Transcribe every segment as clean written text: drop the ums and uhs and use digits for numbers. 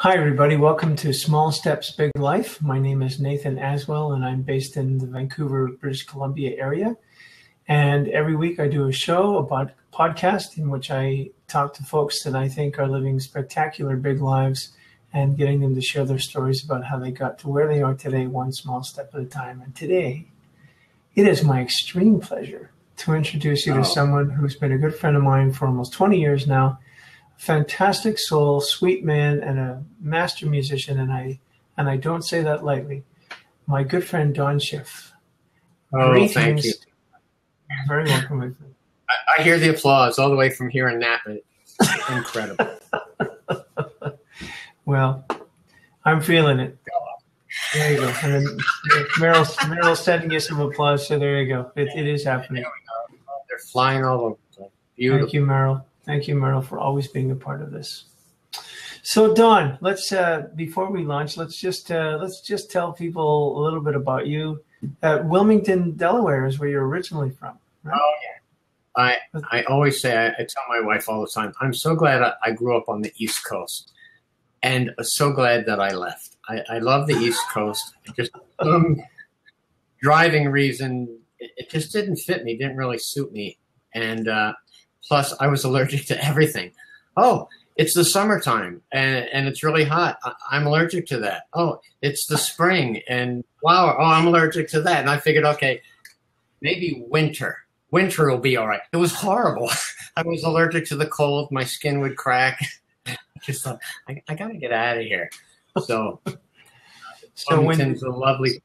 Hi, everybody. Welcome to Small Steps, Big Life. My name is Nathan Aswell, and I'm based in the Vancouver, British Columbia area. And every week I do a show, a podcast, in which I talk to folks that I think are living spectacular big lives and getting them to share their stories about how they got to where they are today, one small step at a time. And today, it is my extreme pleasure to introduce you to someone who's been a good friend of mine for almost 20 years now. Fantastic soul, sweet man, and a master musician, and I don't say that lightly. My good friend Don Schiff. Oh, greetings. Thank you. You're very welcome. With me. I hear the applause all the way from here in Napa. It's incredible. Well, I'm feeling it. There you go. And then Meryl's sending you some applause, so there you go. It is happening. There we go. They're flying all over. Beautiful. Thank you, Meryl. Thank you, Meryl, for always being a part of this. So, Don, let's before we launch, let's just tell people a little bit about you. Wilmington, Delaware, is where you're originally from, right? Oh yeah. I always say, I tell my wife all the time, I'm so glad I grew up on the East Coast, and so glad that I left. I love the East Coast. Just driving reason, it just didn't fit me, didn't really suit me, and. Plus, I was allergic to everything. Oh, it's the summertime, and it's really hot. I'm allergic to that. Oh, it's the spring, and wow, I'm allergic to that. And I figured, okay, maybe winter. Winter will be all right. It was horrible. I was allergic to the cold. My skin would crack. I just thought, I got to get out of here. So Wilmington's a lovely.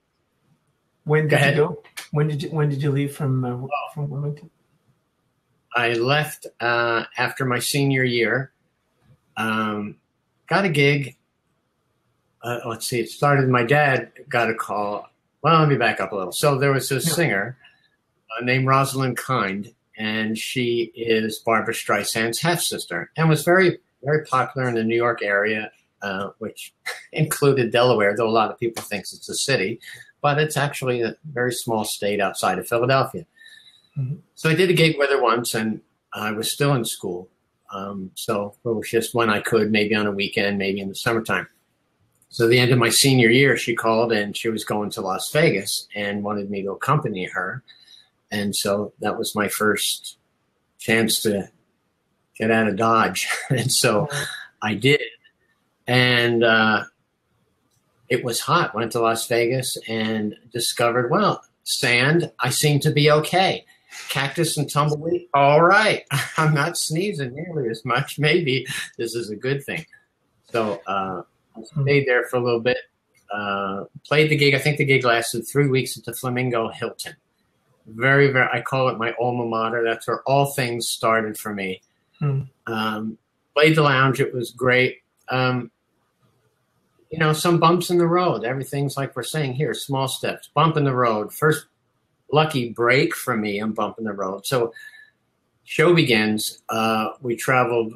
When did you go? When did you leave from Wilmington? I left after my senior year, got a gig. Let's see, it started, my dad got a call. Well, let me back up a little. So there was a singer named Rosalind Kind, and she is Barbra Streisand's half-sister, and was very, very popular in the New York area, which included Delaware, though a lot of people think it's a city, but it's actually a very small state outside of Philadelphia. Mm-hmm. So I did a gig with her once, and I was still in school. So it was just when I could, maybe on a weekend, maybe in the summertime. So the end of my senior year, she called, and she was going to Las Vegas and wanted me to accompany her. And so that was my first chance to get out of Dodge. And so I did. And it was hot. Went to Las Vegas and discovered, well, sand, I seem to be okay. Cactus and tumbleweed, all right. I'm not sneezing nearly as much. Maybe this is a good thing. So I stayed there for a little bit, played the gig. I think the gig lasted 3 weeks at the Flamingo Hilton. Very, very, I call it my alma mater. That's where all things started for me. Played the lounge. It was great. Some bumps in the road. Everything's like we're saying here, small steps. Bump in the road. First lucky break for me, I'm bumping the road. So show begins. We traveled.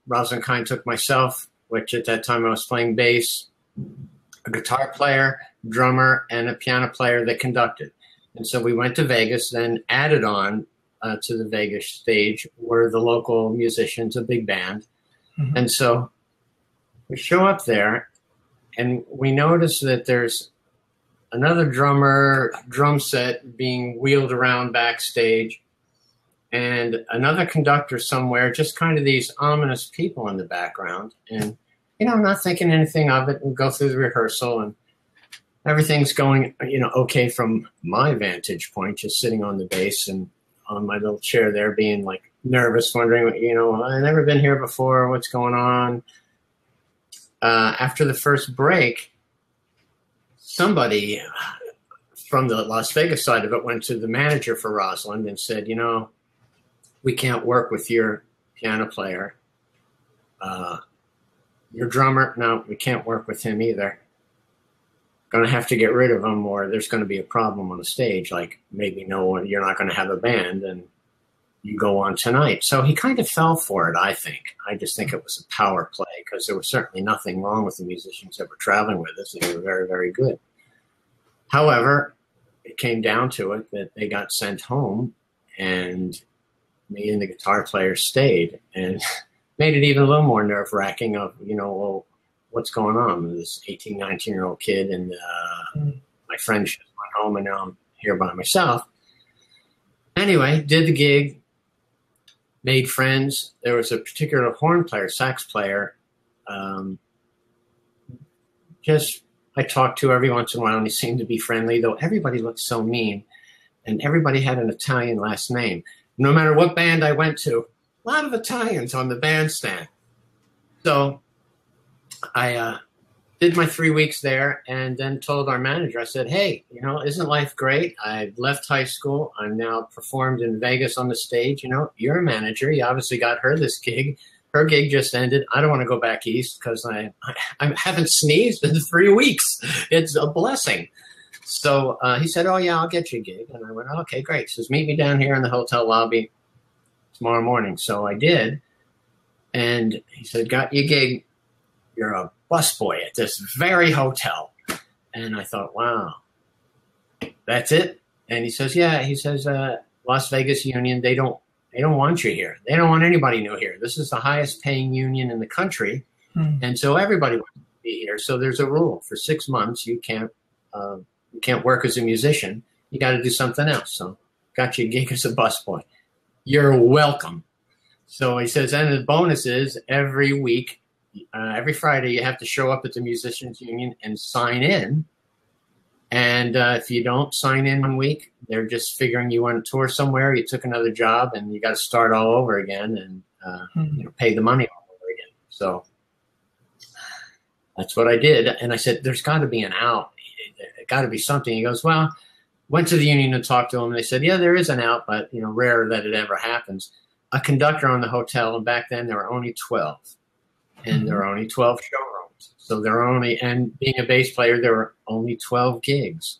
Rosalind Kind took myself, which at that time I was playing bass, a guitar player, drummer, and a piano player that conducted. And so we went to Vegas, then added on to the Vegas stage were the local musicians, a big band. Mm-hmm. And so we show up there, and we notice that there's another drum set being wheeled around backstage, and another conductor somewhere, just kind of these ominous people in the background. And, I'm not thinking anything of it, and go through the rehearsal, and everything's going, okay from my vantage point, just sitting on the bass and on my little chair there being like nervous, wondering, I've never been here before, what's going on? After the first break, somebody from the Las Vegas side of it went to the manager for Rosalind and said, we can't work with your piano player. Your drummer, no, we can't work with him either. Going to have to get rid of him, or there's going to be a problem on the stage. Like maybe you're not going to have a band, and you go on tonight. So he kind of fell for it, I think. I just think it was a power play, because there was certainly nothing wrong with the musicians that were traveling with us. They were very, very good. However, it came down to it that they got sent home, and me and the guitar player stayed, and made it even a little more nerve-wracking of, well, what's going on with this 18, 19-year-old kid. And my friend just went home, and now I'm here by myself. Anyway, did the gig, made friends. There was a particular horn player, sax player, I talked to every once in a while, and he seemed to be friendly, though everybody looked so mean, and everybody had an Italian last name. No matter what band I went to, a lot of Italians on the bandstand. So I did my 3 weeks there, and then told our manager, I said, hey, isn't life great? I left high school. I'm now performed in Vegas on the stage. You're a manager. You obviously got her this gig. Her gig just ended. I don't want to go back east because I haven't sneezed in 3 weeks. It's a blessing. So he said, oh, yeah, I'll get you a gig. And I went, okay, great. He says, meet me down here in the hotel lobby tomorrow morning. So I did. And he said, got you a gig. You're a busboy at this very hotel. And I thought, wow, that's it? And he says, yeah. He says, Las Vegas Union, they don't want you here. They don't want anybody new here. This is the highest paying union in the country. And so everybody wants to be here. So there's a rule. For 6 months, you can't work as a musician. You got to do something else. So got you a gig as a busboy. You're welcome. So he says, and the bonus is every week, every Friday, you have to show up at the Musicians Union and sign in. And if you don't sign in 1 week, they're just figuring you on tour somewhere, you took another job, and you got to start all over again and pay the money all over again. So that's what I did. And I said, there's got to be an out. There got to be something. He goes, well, went to the union and talked to them. And they said, yeah, there is an out, but, rare that it ever happens. A conductor on the hotel, and back then there were only 12. And there were only 12 showrooms. So and being a bass player, there were only 12 gigs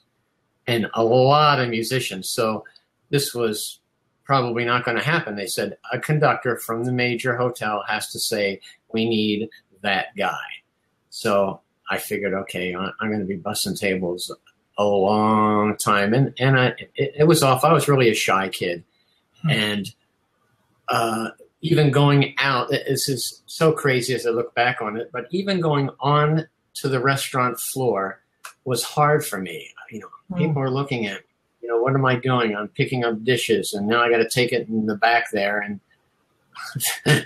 and a lot of musicians. So this was probably not going to happen. They said a conductor from the major hotel has to say, we need that guy. So I figured, okay, I'm going to be bussing tables a long time. And it was off. I was really a shy kid. And even going out, this is so crazy as I look back on it, but even going on to the restaurant floor was hard for me. People are looking at me, what am I doing? I'm picking up dishes, and now I got to take it in the back there. And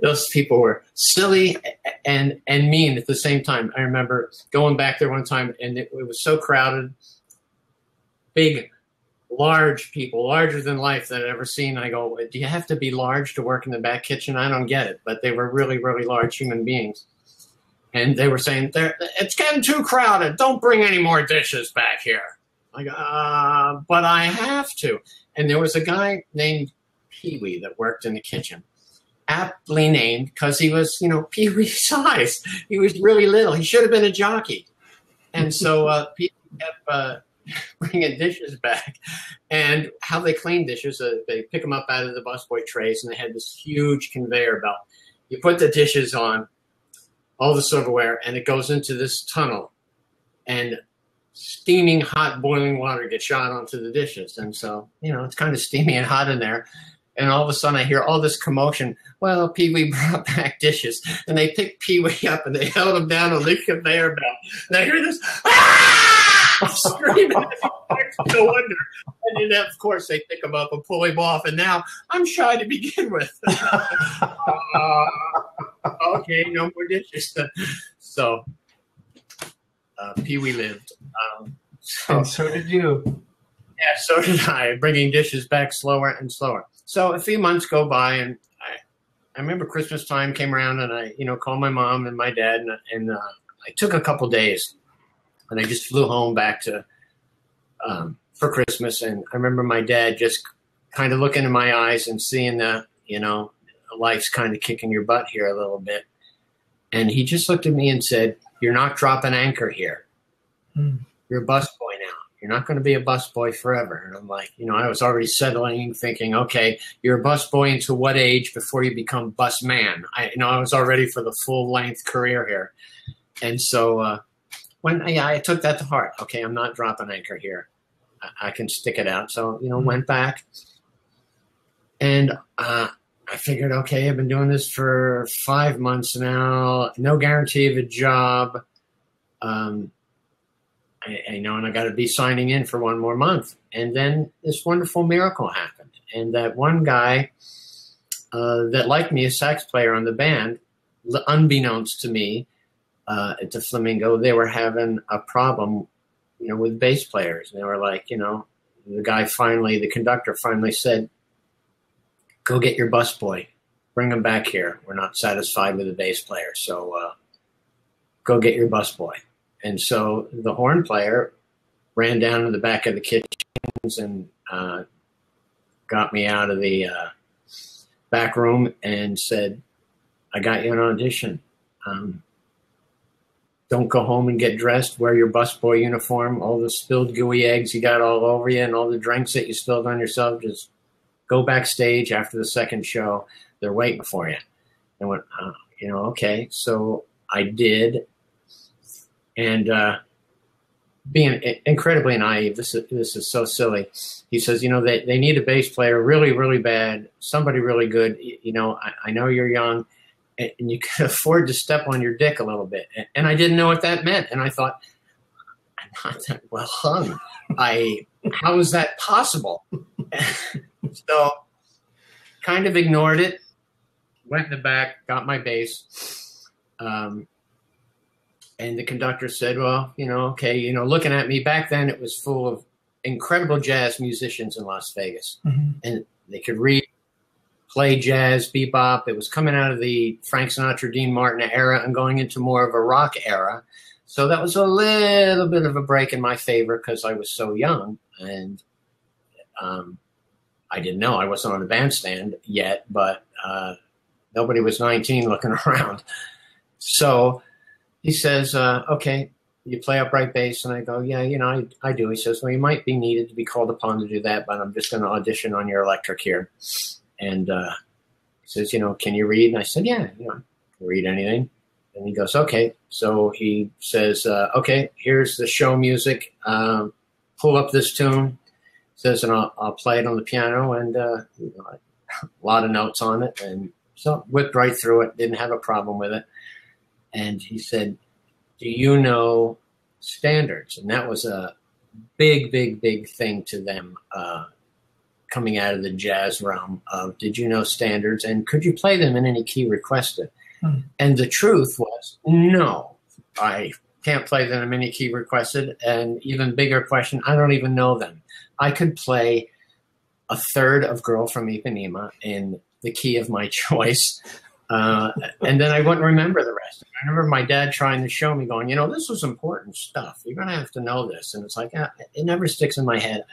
those people were silly and mean at the same time. I remember going back there one time, and it was so crowded, big, large people, larger than life that I've ever seen. I go, do you have to be large to work in the back kitchen? I don't get it. But they were really, really large human beings. And they were saying, it's getting too crowded. Don't bring any more dishes back here. I go, but I have to. And there was a guy named Pee-wee that worked in the kitchen. Aptly named because he was, Pee-wee size. He was really little. He should have been a jockey. And so Pee-wee kept bringing dishes back. And how they clean dishes, they pick them up out of the busboy trays, and they had this huge conveyor belt. You put the dishes on, all the silverware, and it goes into this tunnel. And steaming hot boiling water gets shot onto the dishes. And so, it's kind of steamy and hot in there. And all of a sudden I hear all this commotion. Well, Pee-wee brought back dishes. And they picked Pee-wee up and they held him down on the conveyor belt. And I hear this, screaming. No wonder. And then, of course, they pick him up and pull him off. And now I'm shy to begin with. Okay, no more dishes. So Pee-wee lived. And so did you. Yeah, so did I, bringing dishes back slower and slower. So a few months go by, and I remember Christmas time came around, and I, called my mom and my dad, and I took a couple days, and I just flew home back to for Christmas. And I remember my dad just kind of looking in my eyes and seeing that, life's kind of kicking your butt here a little bit. And he just looked at me and said, you're not dropping anchor here. You're a busboy now. You're not going to be a busboy forever. And I'm like, I was already settling, thinking, okay, you're a busboy until what age before you become bus man? I was all ready for the full length career here. And so I took that to heart. Okay, I'm not dropping anchor here. I can stick it out. So, went back. And I I figured, okay, I've been doing this for 5 months now, no guarantee of a job. I know, and I got to be signing in for 1 more month. And then this wonderful miracle happened. And that one guy that liked me, a sax player on the band, unbeknownst to me, at the Flamingo, they were having a problem, with bass players. And they were like, the conductor finally said, go get your busboy, bring him back here. We're not satisfied with the bass player. So go get your busboy. And so the horn player ran down to the back of the kitchens and got me out of the back room and said, I got you an audition. Don't go home and get dressed. Wear your busboy uniform. All the spilled gooey eggs you got all over you and all the drinks that you spilled on yourself, just go backstage after the second show. They're waiting for you. I went, okay. So I did. And being incredibly naive, this is so silly. He says, they need a bass player really, really bad, somebody really good. I know you're young, and you can afford to step on your dick a little bit. And I didn't know what that meant. And I thought, I'm not that well hung. How is that possible? So kind of ignored it, went in the back, got my bass. And the conductor said, well, okay, looking at me back then, it was full of incredible jazz musicians in Las Vegas. Mm-hmm. And they could read, play jazz, bebop. It was coming out of the Frank Sinatra, Dean Martin era and going into more of a rock era. So that was a little bit of a break in my favor because I was so young. And I didn't know. I wasn't on the bandstand yet, but nobody was 19 looking around. So he says, okay, you play upright bass? And I go, yeah, I do. He says, well, you might be needed to be called upon to do that, but I'm just going to audition on your electric here. And he says, can you read? And I said, yeah, I can read anything. And he goes, okay. So he says, okay, here's the show music. Pull up this tune. Says, and I'll play it on the piano, and a lot of notes on it. And so whipped right through it, didn't have a problem with it. And he said, do you know standards? And that was a big, big, big thing to them coming out of the jazz realm of, did you know standards? And could you play them in any key requested? Hmm. And the truth was, no, I can't play them in any key requested. And even bigger question, I don't even know them. I could play a third of Girl from Ipanema in the key of my choice. And then I wouldn't remember the rest. I remember my dad trying to show me, going, this was important stuff. You're going to have to know this. And it's like, it never sticks in my head.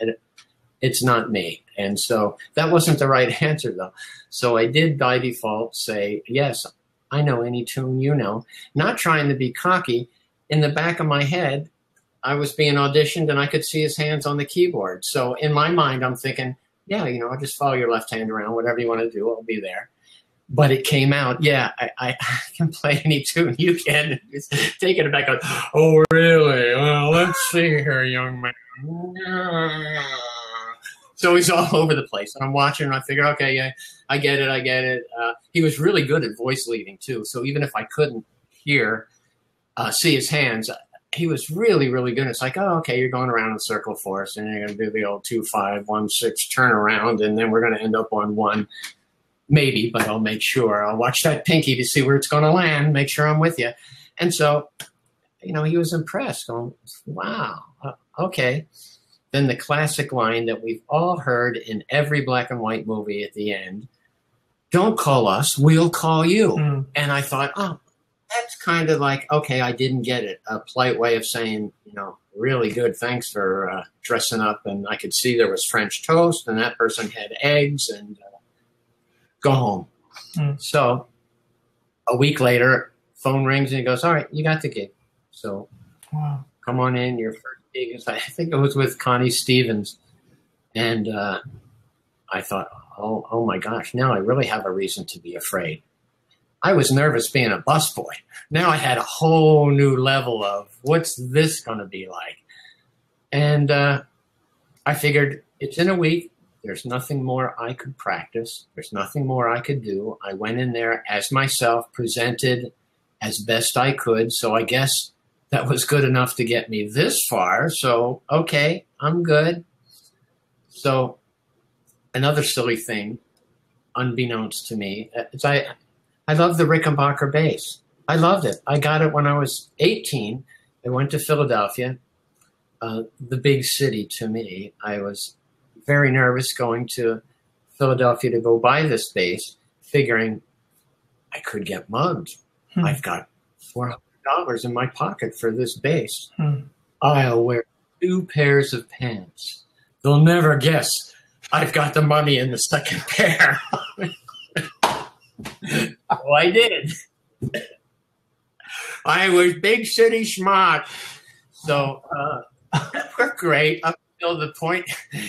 It's not me. And so that wasn't the right answer, though. So I did, by default, say, yes, I know any tune not trying to be cocky. In the back of my head, I was being auditioned, and I could see his hands on the keyboard. So in my mind, I'm thinking, yeah, I'll just follow your left hand around. Whatever you want to do, I'll be there. But it came out, yeah, I can play any tune you can. Taking it back, like, oh, really? Well, let's see here, young man. So he's all over the place. And I'm watching, and I figure, okay, yeah, I get it. He was really good at voice leading, too. So even if I couldn't see his hands, he was really, really good. It's like, oh, okay, you're going around in a circle for us, and you're going to do the old 2-5-1-6 turnaround, and then we're going to end up on 1. Maybe, but I'll make sure. I'll watch that pinky to see where it's going to land, make sure I'm with you. And so, he was impressed, going, wow, okay. Then the classic line that we've all heard in every black and white movie at the end, don't call us, we'll call you. Mm. And I thought, oh, that's kind of like, okay, I didn't get it. A polite way of saying, really good, thanks for dressing up. And I could see there was French toast, and that person had eggs, and go home. Mm. So a week later, phone rings, and he goes, all right, you got the gig. So come on in. Your first gig is, I think it was with Connie Stevens. And I thought, oh my gosh, now I really have a reason to be afraid. I was nervous being a busboy. Now I had a whole new level of what's this going to be like? And I figured it's in a week. There's nothing more I could practice. There's nothing more I could do. I went in there as myself, presented as best I could. So I guess that was good enough to get me this far. So, okay, I'm good. So another silly thing, unbeknownst to me, is I love the Rickenbacker bass. I loved it. I got it when I was 18. I went to Philadelphia, the big city to me. I was very nervous going to Philadelphia to go buy this bass, figuring I could get mugged. I've got $400 in my pocket for this bass. I'll wear 2 pairs of pants. They'll never guess I've got the money in the second pair. Oh, I did. I was big city smart. So we're great up until the point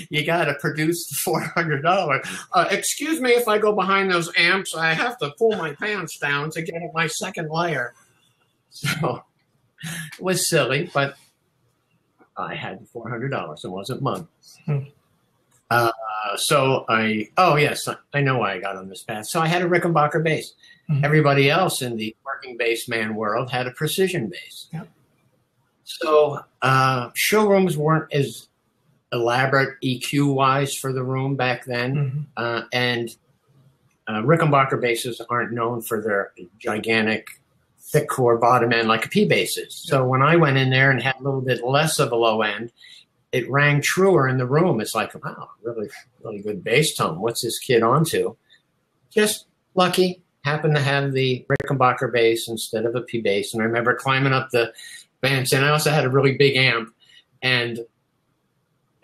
you got to produce the $400. Excuse me if I go behind those amps. I have to pull my pants down to get at my second layer. So it was silly, but I had the $400. It wasn't mugged. Yes, I know why I got on this path. So I had a Rickenbacker bass. Everybody else in the working bass man world had a precision bass. Yep. So showrooms weren't as elaborate EQ-wise for the room back then. And Rickenbacker basses aren't known for their gigantic thick core bottom end like a P bass is. So when I went in there and had a little bit less of a low end, it rang truer in the room. It's like, wow, really, really good bass tone. What's this kid onto? Just lucky. Happened to have the Rickenbacker bass instead of a P bass. And I remember climbing up the bench, and I also had a really big amp, and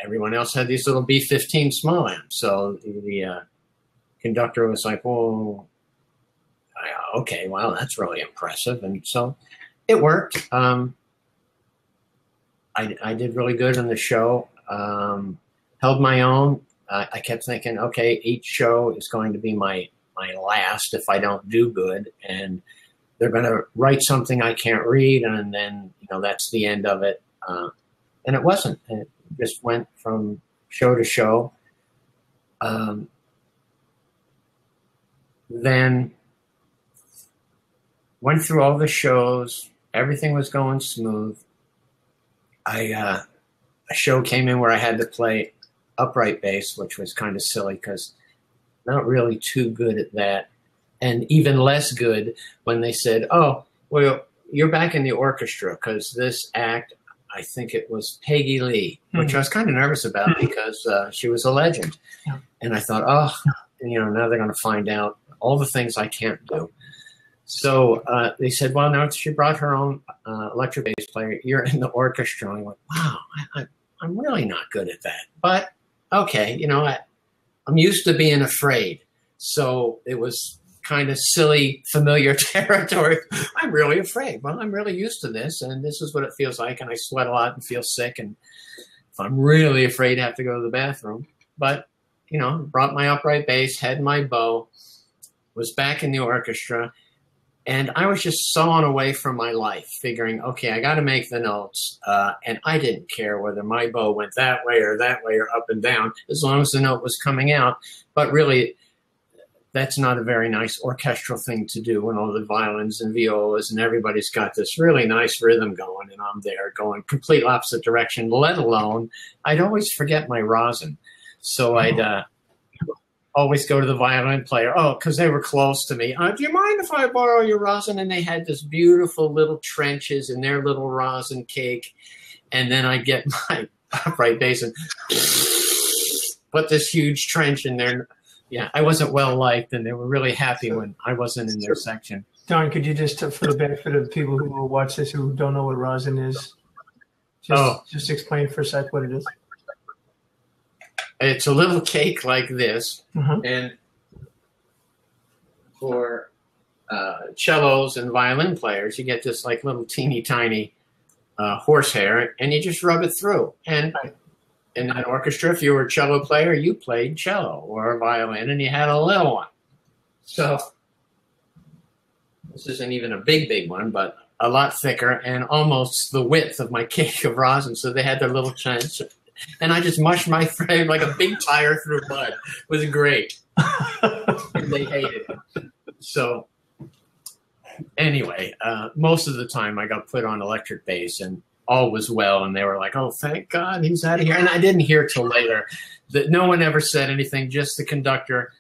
everyone else had these little B15 small amps. So the conductor was like, "Well, okay, wow, that's really impressive." And so it worked. I did really good on the show. Held my own. I kept thinking, okay, each show is going to be my last if I don't do good, and they're going to write something I can't read, and then that's the end of it. And it wasn't. It just went from show to show. Then went through all the shows. Everything was going smooth. A show came in where I had to play upright bass, which was kind of silly because not really too good at that, and even less good when they said, "Oh, well, you're back in the orchestra because this act, I think it was Peggy Lee," which I was kind of nervous about because she was a legend, and I thought, oh, now they're going to find out all the things I can't do. So they said, well, now she brought her own electric bass player. You're in the orchestra. And I went, wow, I'm really not good at that. But okay, I'm used to being afraid. So it was kind of silly, familiar territory. I'm really afraid. Well, I'm really used to this, and this is what it feels like. And I sweat a lot and feel sick. And if I'm really afraid, I have to go to the bathroom. But, brought my upright bass, had my bow, was back in the orchestra. And I was just sawing away from my life, figuring, okay, I got to make the notes. And I didn't care whether my bow went that way or up and down, as long as the note was coming out. But really, that's not a very nice orchestral thing to do when all the violins and violas and everybody's got this really nice rhythm going, and I'm there going complete opposite direction, let alone I'd always forget my rosin. So I'd always go to the violin player. Oh, because they were close to me. Do you mind if I borrow your rosin? And they had this beautiful little trenches in their little rosin cake. And then I'd get my upright bass and put this huge trench in there. Yeah, I wasn't well liked, and they were really happy when I wasn't in their section. Don, could you just, for the benefit of people who will watch this who don't know what rosin is, just explain for a sec what it is? It's a little cake like this, and for cellos and violin players, you get this like little teeny tiny horsehair, and you just rub it through. And in that orchestra, if you were a cello player, you played cello or violin, and you had a little one. So this isn't even a big one, but a lot thicker and almost the width of my cake of rosin. So they had their little trench. And I just mushed my frame like a big tire through mud. It was great. And they hated it. So anyway, most of the time I got put on electric bass and all was well. And they were like, oh, thank God he's out of here. And I didn't hear till later that no one ever said anything, just the conductor.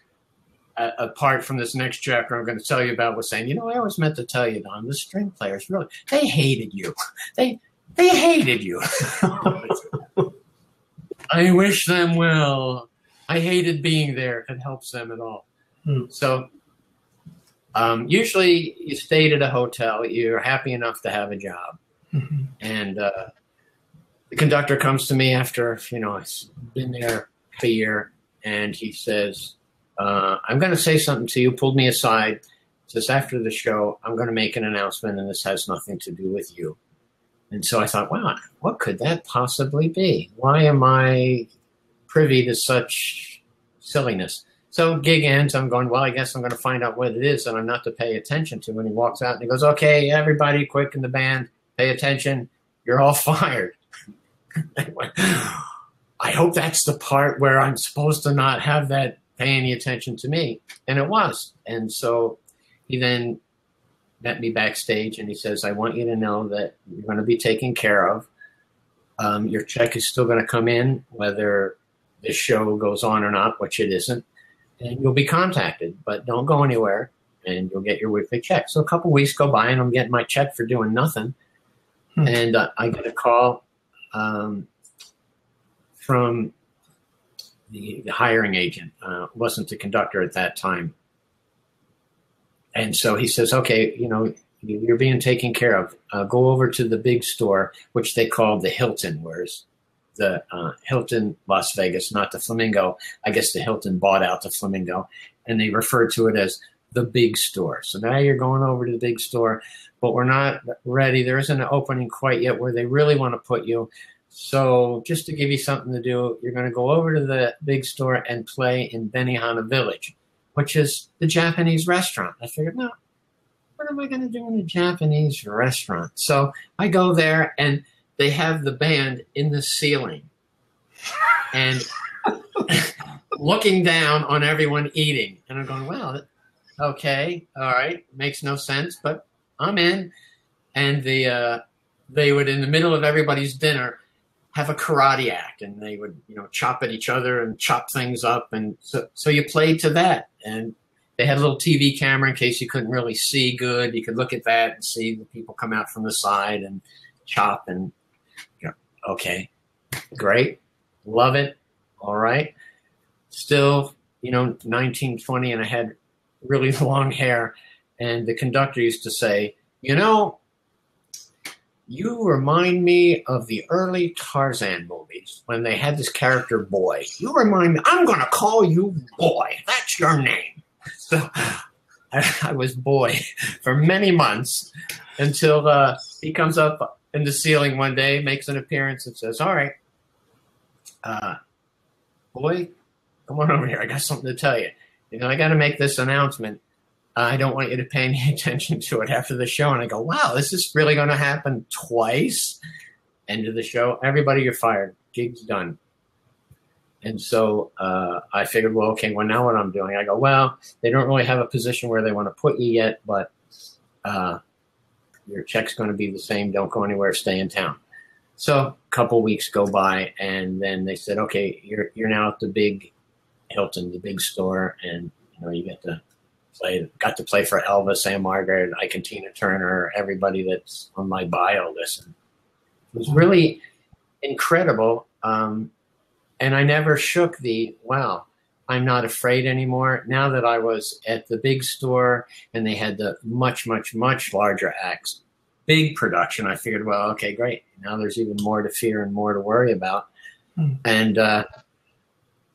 Apart from this next chapter I'm going to tell you about, was saying, I always meant to tell you, Don, the string players really, they hated you. They hated you. I wish them well. I hated being there if it helps them at all. So usually you stayed at a hotel. You're happy enough to have a job. And the conductor comes to me after, I've been there for a year, and he says, I'm going to say something to you. Pulled me aside. Says, after the show, I'm going to make an announcement, and this has nothing to do with you. And so I thought, wow, what could that possibly be? Why am I privy to such silliness? So gig ends. I'm going, well, I guess I'm going to find out what it is that I'm not to pay attention to. And he walks out and he goes, okay, everybody quick in the band, pay attention. You're all fired. I went, I hope that's the part where I'm supposed to not have that pay any attention to me. And it was. And so he then met me backstage and he says, I want you to know that you're going to be taken care of. Your check is still going to come in, whether this show goes on or not, which it isn't. And you'll be contacted, but don't go anywhere and you'll get your weekly check. So a couple of weeks go by and I'm getting my check for doing nothing. And I get a call from the hiring agent. Wasn't the conductor at that time. And so he says, okay, you're being taken care of. Go over to the big store, which they call the Hilton, whereas the Hilton Las Vegas, not the Flamingo. I guess the Hilton bought out the Flamingo, and they refer to it as the big store. So now you're going over to the big store, but we're not ready. There isn't an opening quite yet where they really want to put you. So just to give you something to do, you're going to go over to the big store and play in Benihana Village, which is the Japanese restaurant. I figured, no, what am I going to do in a Japanese restaurant? So I go there, and they have the band in the ceiling and looking down on everyone eating. And I'm going, well, okay, all right, makes no sense, but I'm in. And they would, in the middle of everybody's dinner, have a karate act, and they would, chop at each other and chop things up. And so you played to that. And they had a little TV camera in case you couldn't really see good. You could look at that and see the people come out from the side and chop. And, okay, great. Love it. All right. Still, 19, 20, and I had really long hair. And the conductor used to say, you remind me of the early Tarzan movies when they had this character Boy. You remind me, I'm going to call you Boy. That's your name. So I was Boy for many months until he comes up in the ceiling one day, makes an appearance and says, all right, Boy, come on over here. I got something to tell you. I got to make this announcement. I don't want you to pay any attention to it after the show. And I go, wow, this is really going to happen twice? End of the show. Everybody, you're fired. Gig's done. And so I figured, well, okay, well, now what I'm doing? I go, well, they don't really have a position where they want to put you yet, but your check's going to be the same. Don't go anywhere. Stay in town. So a couple weeks go by, and then they said, okay, you're now at the big Hilton, the big store, and you got to play for Elvis, Sam Margaret, Ike and Tina Turner, everybody that's on my bio list. It was really incredible. And I never shook wow, I'm not afraid anymore. Now that I was at the big store and they had the much, much, much larger acts, big production, I figured, well, okay, great. Now there's even more to fear and more to worry about. And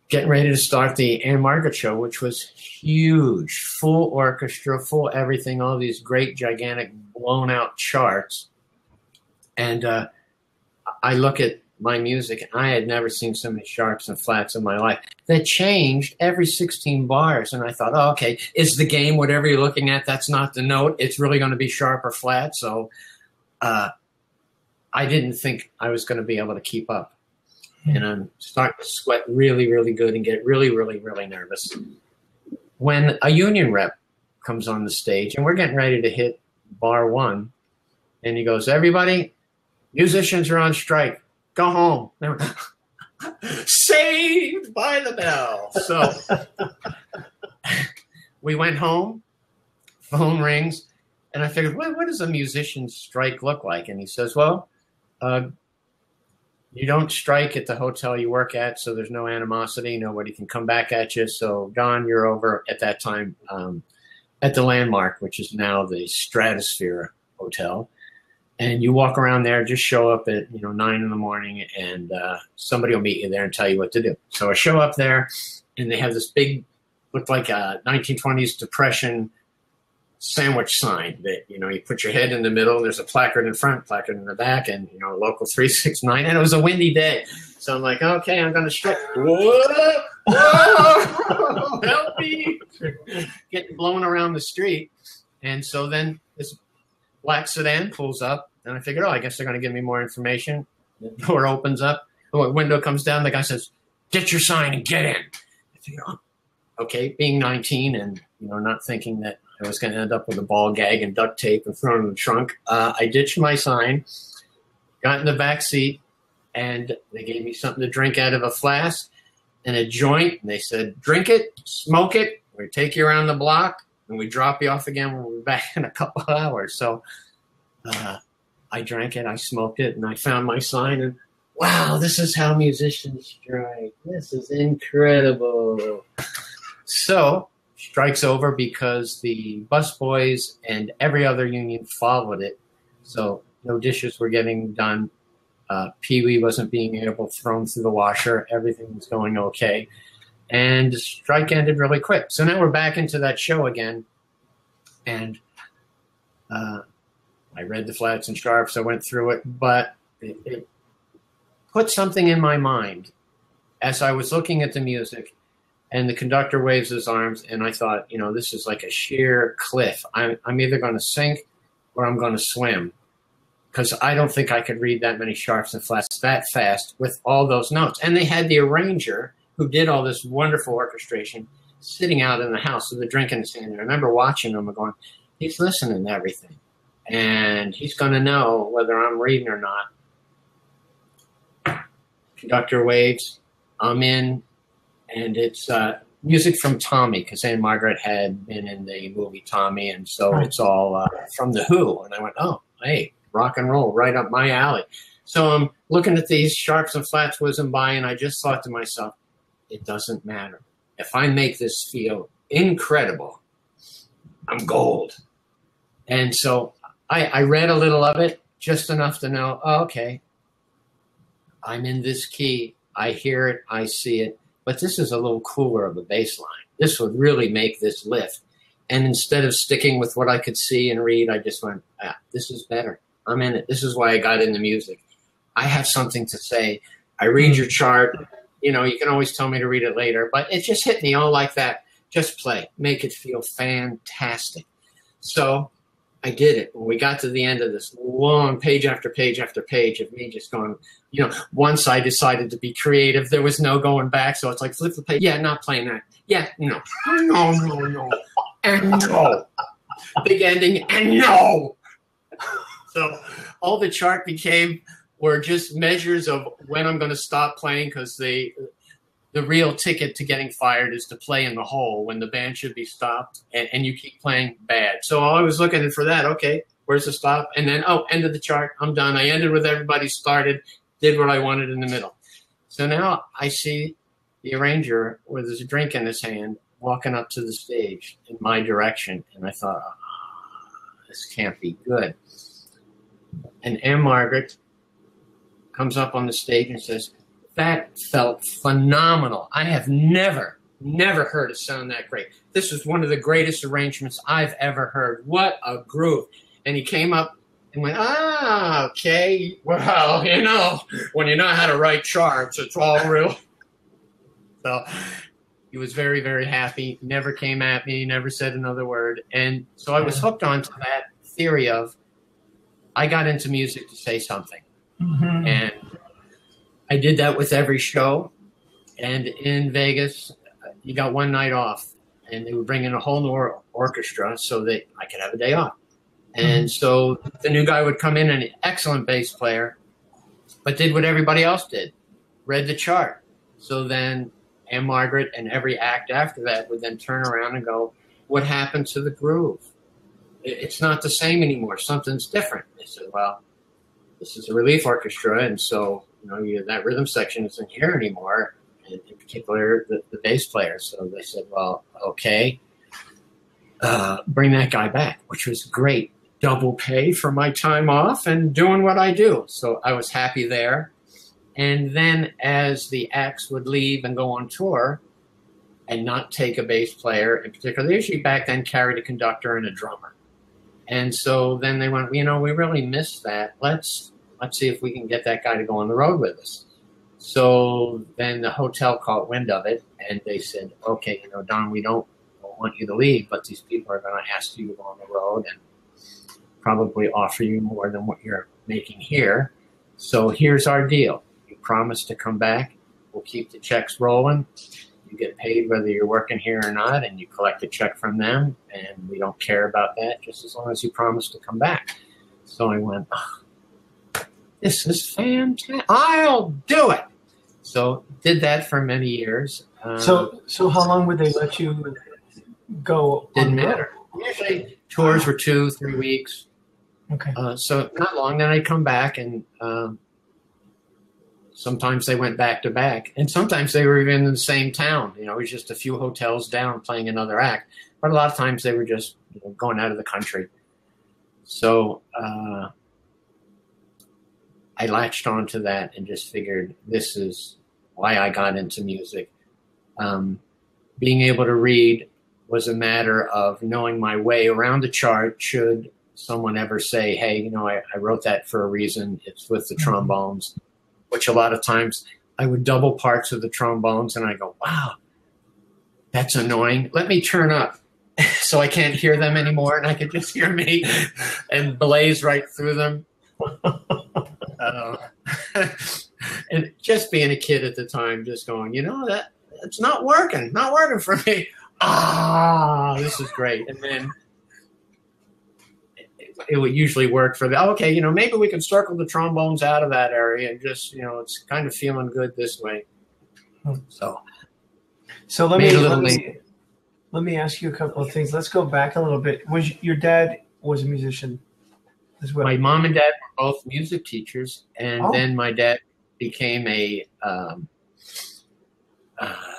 getting ready to start the Ann Margaret show, which was huge, full orchestra, full everything, all these great, gigantic, blown-out charts. And I look at my music, and I had never seen so many sharps and flats in my life. That changed every 16 bars, and I thought, oh, okay, is the game whatever you're looking at, that's not the note. It's really going to be sharp or flat. So I didn't think I was going to be able to keep up. and I'm starting to sweat really, really good and get really, really, really nervous. When a union rep comes on the stage, and we're getting ready to hit bar one, and he goes, "Everybody, musicians are on strike. Go home." Saved by the bell. So we went home, phone rings, and I figured, what does a musician's strike look like? And he says, well, you don't strike at the hotel you work at, so there's no animosity. Nobody can come back at you. So, Don, you're over at that time at the Landmark, which is now the Stratosphere Hotel. And you walk around there, just show up at 9 in the morning, and somebody will meet you there and tell you what to do. So I show up there, and they have this big, looked like a 1920s Depression sandwich sign that, you put your head in the middle, and there's a placard in front, placard in the back, and, local 369. And it was a windy day. So I'm like, okay, I'm going to strike. Whoa! Whoa! Help me! Getting blown around the street. And so then this black sedan pulls up, and I figured, I guess they're going to give me more information. The door opens up, the window comes down, the guy says, "Get your sign and get in." I figured, okay, being 19 and not thinking that I was going to end up with a ball gag and duct tape and thrown in the trunk, I ditched my sign, got in the back seat, and they gave me something to drink out of a flask and a joint, and they said, "Drink it, smoke it, we take you around the block, and we drop you off again when we're back in a couple of hours." So I drank it, I smoked it, and I found my sign, and wow, this is how musicians strike. This is incredible. So strike's over because the busboys and every other union followed it. So no dishes were getting done. Pee-wee wasn't being able to thrown through the washer. Everything was going okay. And the strike ended really quick. So now we're back into that show again. And I read the flats and sharps. I went through it. But it put something in my mind as I was looking at the music. And the conductor waves his arms. And I thought, this is like a sheer cliff. I'm either going to sink or I'm going to swim. Because I don't think I could read that many sharps and flats that fast with all those notes. And they had the arranger who did all this wonderful orchestration sitting out in the house with a drink in his hand. I remember watching him and going, he's listening to everything. And he's going to know whether I'm reading or not. Conductor waves, I'm in, and it's music from Tommy, because Anne Margaret had been in the movie Tommy, and so it's all from The Who. And I went, oh, hey, rock and roll, right up my alley. So I'm looking at these sharps and flats whizzing by, and I just thought to myself, it doesn't matter. If I make this feel incredible, I'm gold. And so I read a little of it, just enough to know, okay, I'm in this key. I hear it, I see it, but this is a little cooler of a bass line. This would really make this lift. And instead of sticking with what I could see and read, I just went, this is better. I'm in it. This is why I got into music. I have something to say. I read your chart. You can always tell me to read it later, but it just hit me all like that. Just play. Make it feel fantastic. So I did it. When we got to the end of this long page after page after page of me just going, once I decided to be creative, there was no going back. So it's like, flip the page. Yeah, not playing that. Yeah, no. No. And no. Big ending and no. So all the chart became were just measures of when I'm going to stop playing, because the real ticket to getting fired is to play in the hole when the band should be stopped, and you keep playing bad. So I was looking for that. Okay, where's the stop? And then, end of the chart. I'm done. I ended with everybody started, did what I wanted in the middle. So now I see the arranger with his drink in his hand walking up to the stage in my direction, and I thought, this can't be good. And Anne Margaret comes up on the stage and says, that felt phenomenal. I have never heard it sound that great. This is one of the greatest arrangements I've ever heard. What a groove. And he came up and went, okay. Well, when you know how to write charts, it's all real. So he was very, very happy, never came at me, never said another word. And so I was hooked onto that theory of, I got into music to say something. Mm-hmm. And I did that with every show. And in Vegas, you got one night off, and they would bring in a whole new orchestra so that I could have a day off. And so the new guy would come in, an excellent bass player, but did what everybody else did, read the chart. So then Anne Margaret and every act after that would then turn around and go, what happened to the groove? It's not the same anymore. Something's different. They said, well, this is a relief orchestra, and so that rhythm section isn't here anymore, in particular the bass player. So they said, well, okay, bring that guy back, which was great. Double pay for my time off and doing what I do. So I was happy there. And then as the acts would leave and go on tour and not take a bass player in particular, they usually back then carried a conductor and a drummer. And so then they went, we really missed that. Let's see if we can get that guy to go on the road with us. So then the hotel caught wind of it, and they said, okay, Don, we don't want you to leave, but these people are going to ask you to go on the road and probably offer you more than what you're making here. So here's our deal. You promise to come back. We'll keep the checks rolling. You get paid whether you're working here or not, and you collect a check from them, and we don't care about that just as long as you promise to come back. So I went, this is fantastic. I'll do it. So did that for many years. So how long would they let you go? Didn't matter. Usually tours were 2-3 weeks. Okay. So not long. Then I'd come back, and sometimes they went back to back, and sometimes they were even in the same town. It was just a few hotels down playing another act. But a lot of times they were just going out of the country. So I latched onto that and just figured this is why I got into music. Being able to read was a matter of knowing my way around the chart should someone ever say, hey, I wrote that for a reason. It's with the trombones, which a lot of times I would double parts of the trombones, and I go, wow, that's annoying. Let me turn up so I can't hear them anymore, and I could just hear me and blaze right through them. And just being a kid at the time, just going, that it's not working for me. This is great. And then it would usually work for okay, maybe we can circle the trombones out of that area and just, it's kind of feeling good this way. So let me ask you a couple of things. Let's go back a little bit. Your dad was a musician as well? My mom and dad were both music teachers, and then my dad became a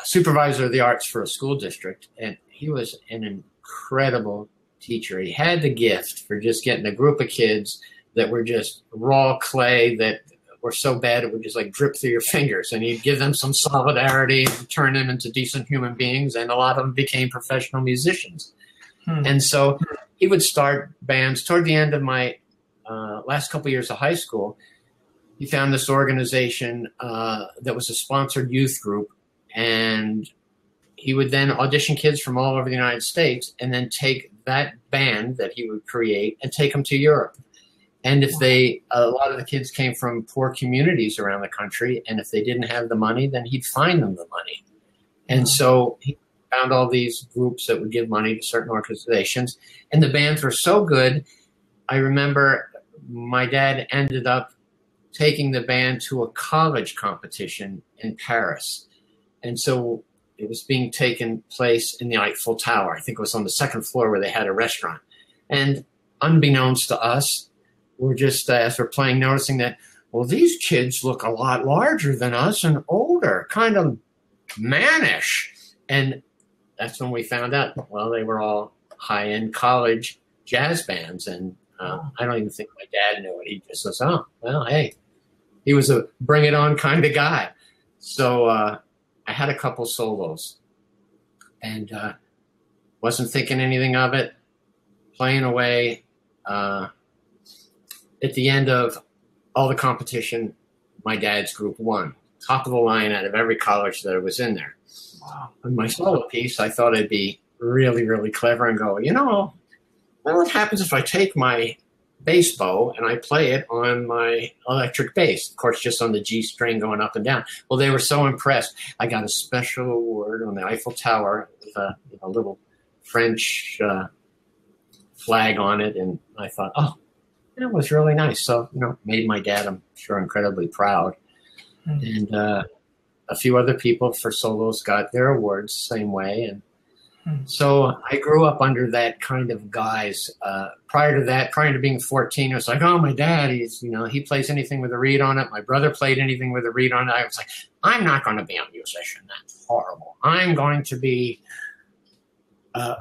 supervisor of the arts for a school district, and he was an incredible teacher. He had the gift for just getting a group of kids that were just raw clay that were so bad it would just like drip through your fingers, and he'd give them some solidarity and turn them into decent human beings, and a lot of them became professional musicians. And so he would start bands. Toward the end of my last couple of years of high school, he found this organization that was a sponsored youth group, and he would then audition kids from all over the United States and then take that band that he would create and take them to Europe. And if a lot of the kids came from poor communities around the country, and if they didn't have the money, then he'd find them the money. And so he found all these groups that would give money to certain organizations, and the bands were so good. I remember my dad ended up taking the band to a college competition in Paris. And so it was being taken place in the Eiffel Tower. I think it was on the second floor where they had a restaurant. And unbeknownst to us, we're just, as we're playing, noticing that, well, these kids look a lot larger than us and older, kind of mannish. And that's when we found out, well, they were all high-end college jazz bands. And I don't even think my dad knew it. He just says, oh, well, hey, he was a bring-it-on kind of guy. So I had a couple solos and wasn't thinking anything of it, playing away. At the end of all the competition, my dad's group won. Top of the line out of every college that was in there. Wow. On my solo piece, I thought I'd be really, really clever and go, well, what happens if I take my bass bow, and I play it on my electric bass, of course, just on the G string going up and down. Well, they were so impressed. I got a special award on the Eiffel Tower with a little French flag on it, and I thought, oh, that was really nice. So, made my dad, I'm sure, incredibly proud. Mm-hmm. And a few other people for solos got their awards same way. And so I grew up under that kind of guise. Prior to being 14, it was like, oh, my dad, he plays anything with a reed on it. My brother played anything with a reed on it. I was like, I'm not going to be a musician. That's horrible. I'm going to be,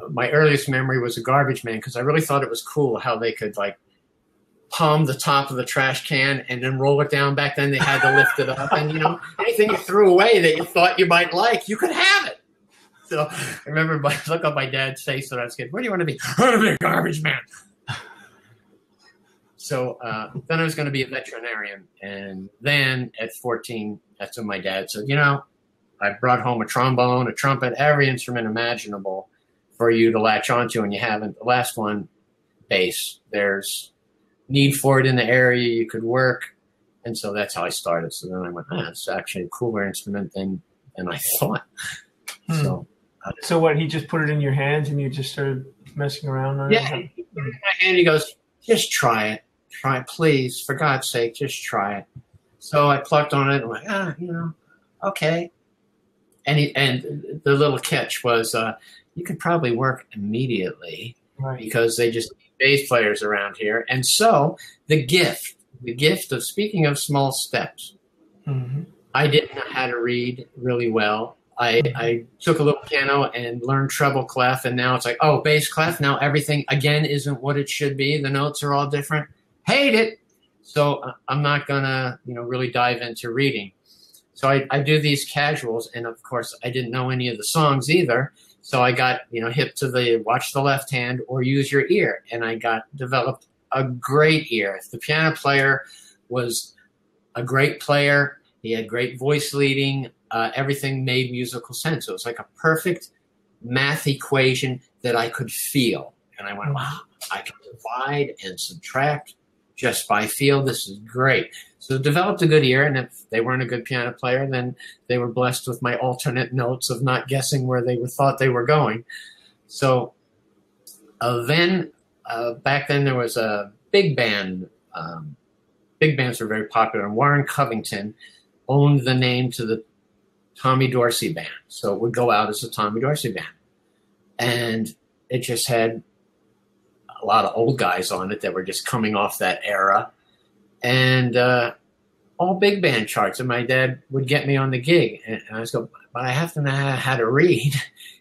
my earliest memory was a garbage man, because I really thought it was cool how they could like palm the top of the trash can and then roll it down. Back then they had to lift it up, and anything you threw away that you thought you might like, you could have it. So I remember look at my dad's face when I was a kid. What do you want to be? I want to be a garbage man. So then I was going to be a veterinarian. And then at 14, that's when my dad said, I brought home a trombone, a trumpet, every instrument imaginable for you to latch onto, and you haven't. The last one, bass. There's need for it in the area you could work. And so that's how I started. So then I went, it's actually a cooler instrument than I thought. So what, he just put it in your hands and you just started messing around on it? Yeah, he put it in my hand. He goes, just try it. Try it, please. For God's sake, just try it. So I plucked on it. I'm like, okay. And the little catch was you could probably work immediately, right, because they just need bass players around here. And so the gift of, speaking of small steps, I didn't know how to read really well. I took a little piano and learned treble clef, and now it's like, oh, bass clef. Now everything, again, isn't what it should be. The notes are all different. Hate it. So I'm not going to, really dive into reading. So I do these casuals, and, of course, I didn't know any of the songs either. So I got, hip to the watch the left hand or use your ear, and I developed a great ear. If the piano player was a great player, he had great voice leading, everything made musical sense. It was like a perfect math equation that I could feel. And I went, wow, I can divide and subtract just by feel. This is great. So developed a good ear. And if they weren't a good piano player, then they were blessed with my alternate notes of not guessing where they thought they were going. So then back then there was a big band. Big bands were very popular. And Warren Covington owned the name to the Tommy Dorsey Band. So it would go out as a Tommy Dorsey Band. And it just had a lot of old guys on it that were just coming off that era. And all big band charts. And my dad would get me on the gig. And I was going, but I have to know how to read.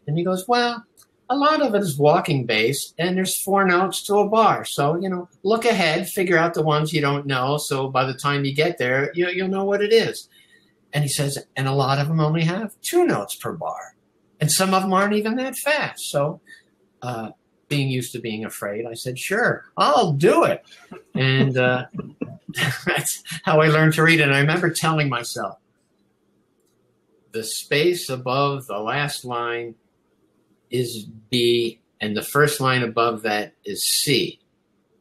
And he goes, well, a lot of it is walking bass, and there's 4 notes to a bar. So, look ahead, figure out the ones you don't know. So by the time you get there, you'll know what it is. And he says, and a lot of them only have 2 notes per bar. And some of them aren't even that fast. So being used to being afraid, I said, sure, I'll do it. And that's how I learned to read. And I remember telling myself, the space above the last line is B, and the first line above that is C.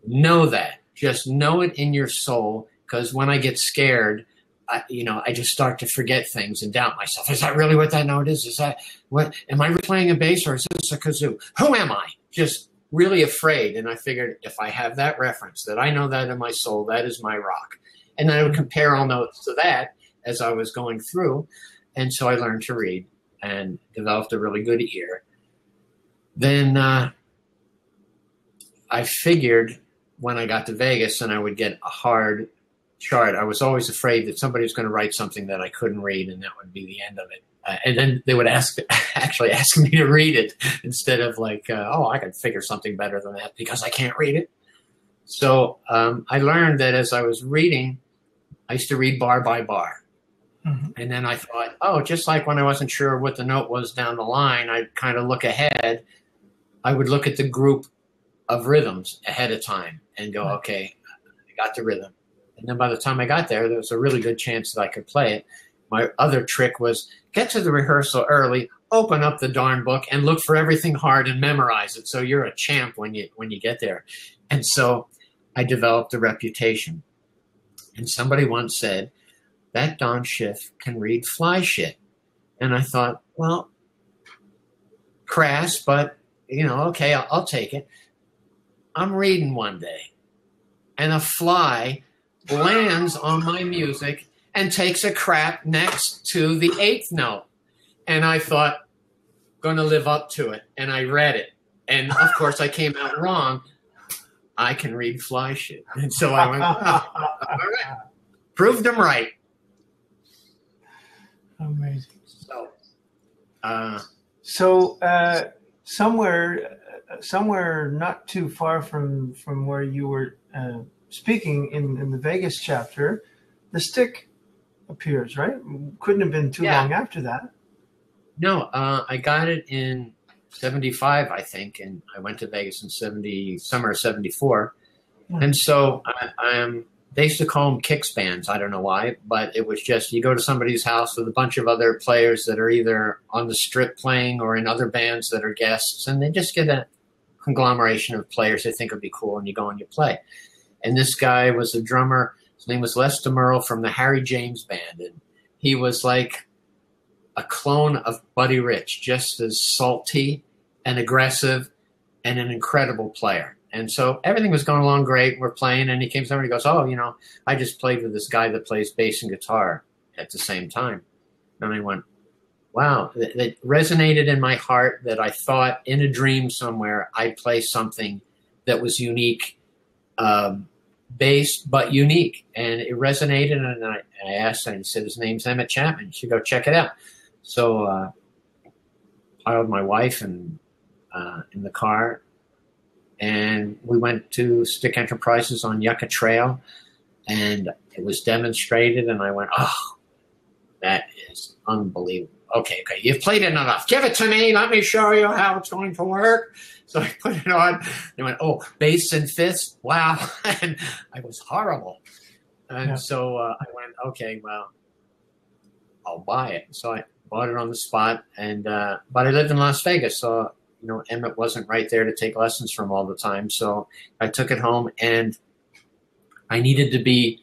Know that. Just know it in your soul, because when I get scared, I just start to forget things and doubt myself. Is that really what that note is? Is that what? Am I playing a bass, or is this a kazoo? Who am I? Just really afraid. And I figured, if I have that reference, that I know that in my soul, that is my rock. And then I would compare all notes to that as I was going through. And so I learned to read and developed a really good ear. Then I figured when I got to Vegas and I would get a hard chart, I was always afraid that somebody was going to write something that I couldn't read, and that would be the end of it. And then they would actually ask me to read it instead of like, I could figure something better than that because I can't read it. So I learned that as I was reading, I used to read bar by bar. Mm-hmm. And then I thought, just like when I wasn't sure what the note was down the line, I'd kind of look ahead. I would look at the group of rhythms ahead of time and go, okay, I got the rhythm. And then by the time I got there was a really good chance that I could play it. My other trick was get to the rehearsal early, open up the darn book, and look for everything hard and memorize it. So you're a champ when you get there. And so I developed a reputation. And somebody once said, that Don Schiff can read fly shit. And I thought, well, crass, but, okay, I'll take it. I'm reading one day, and a fly lands on my music and takes a crap next to the 8th note. And I thought, going to live up to it. And I read it. And, of course, I came out wrong. I can read fly shit. And so I went, all right. Proved them right. Amazing. So, somewhere not too far from where you were speaking in the Vegas chapter, the stick appears, right? Couldn't have been too long after that. No, I got it in 75, I think, and I went to Vegas in summer of 74. Yeah. And so they used to call them kicks bands. I don't know why, but it was just you go to somebody's house with a bunch of other players that are either on the strip playing or in other bands that are guests, and they just get a conglomeration of players they think would be cool, and you go and you play. And this guy was a drummer. His name was Les DeMerle from the Harry James Band, and he was like a clone of Buddy Rich, just as salty and aggressive and an incredible player. And so everything was going along great. We're playing, and he came over and he goes, I just played with this guy that plays bass and guitar at the same time. And I went, wow, that resonated in my heart that I thought in a dream somewhere I'd play something that was unique, bass, but unique. And it resonated, and I asked her, and he said his name's Emmett Chapman. She go, check it out. So I piled my wife in the car, and we went to Stick Enterprises on Yucca Trail, and it was demonstrated, and I went, oh, that is unbelievable. Okay, you've played it enough. Give it to me. Let me show you how it's going to work. So I put it on. They went, oh, bass and fifths? Wow. And I was horrible. And so I went, okay, well, I'll buy it. So I bought it on the spot. And but I lived in Las Vegas, so Emmett wasn't right there to take lessons from all the time. So I took it home, and I needed to be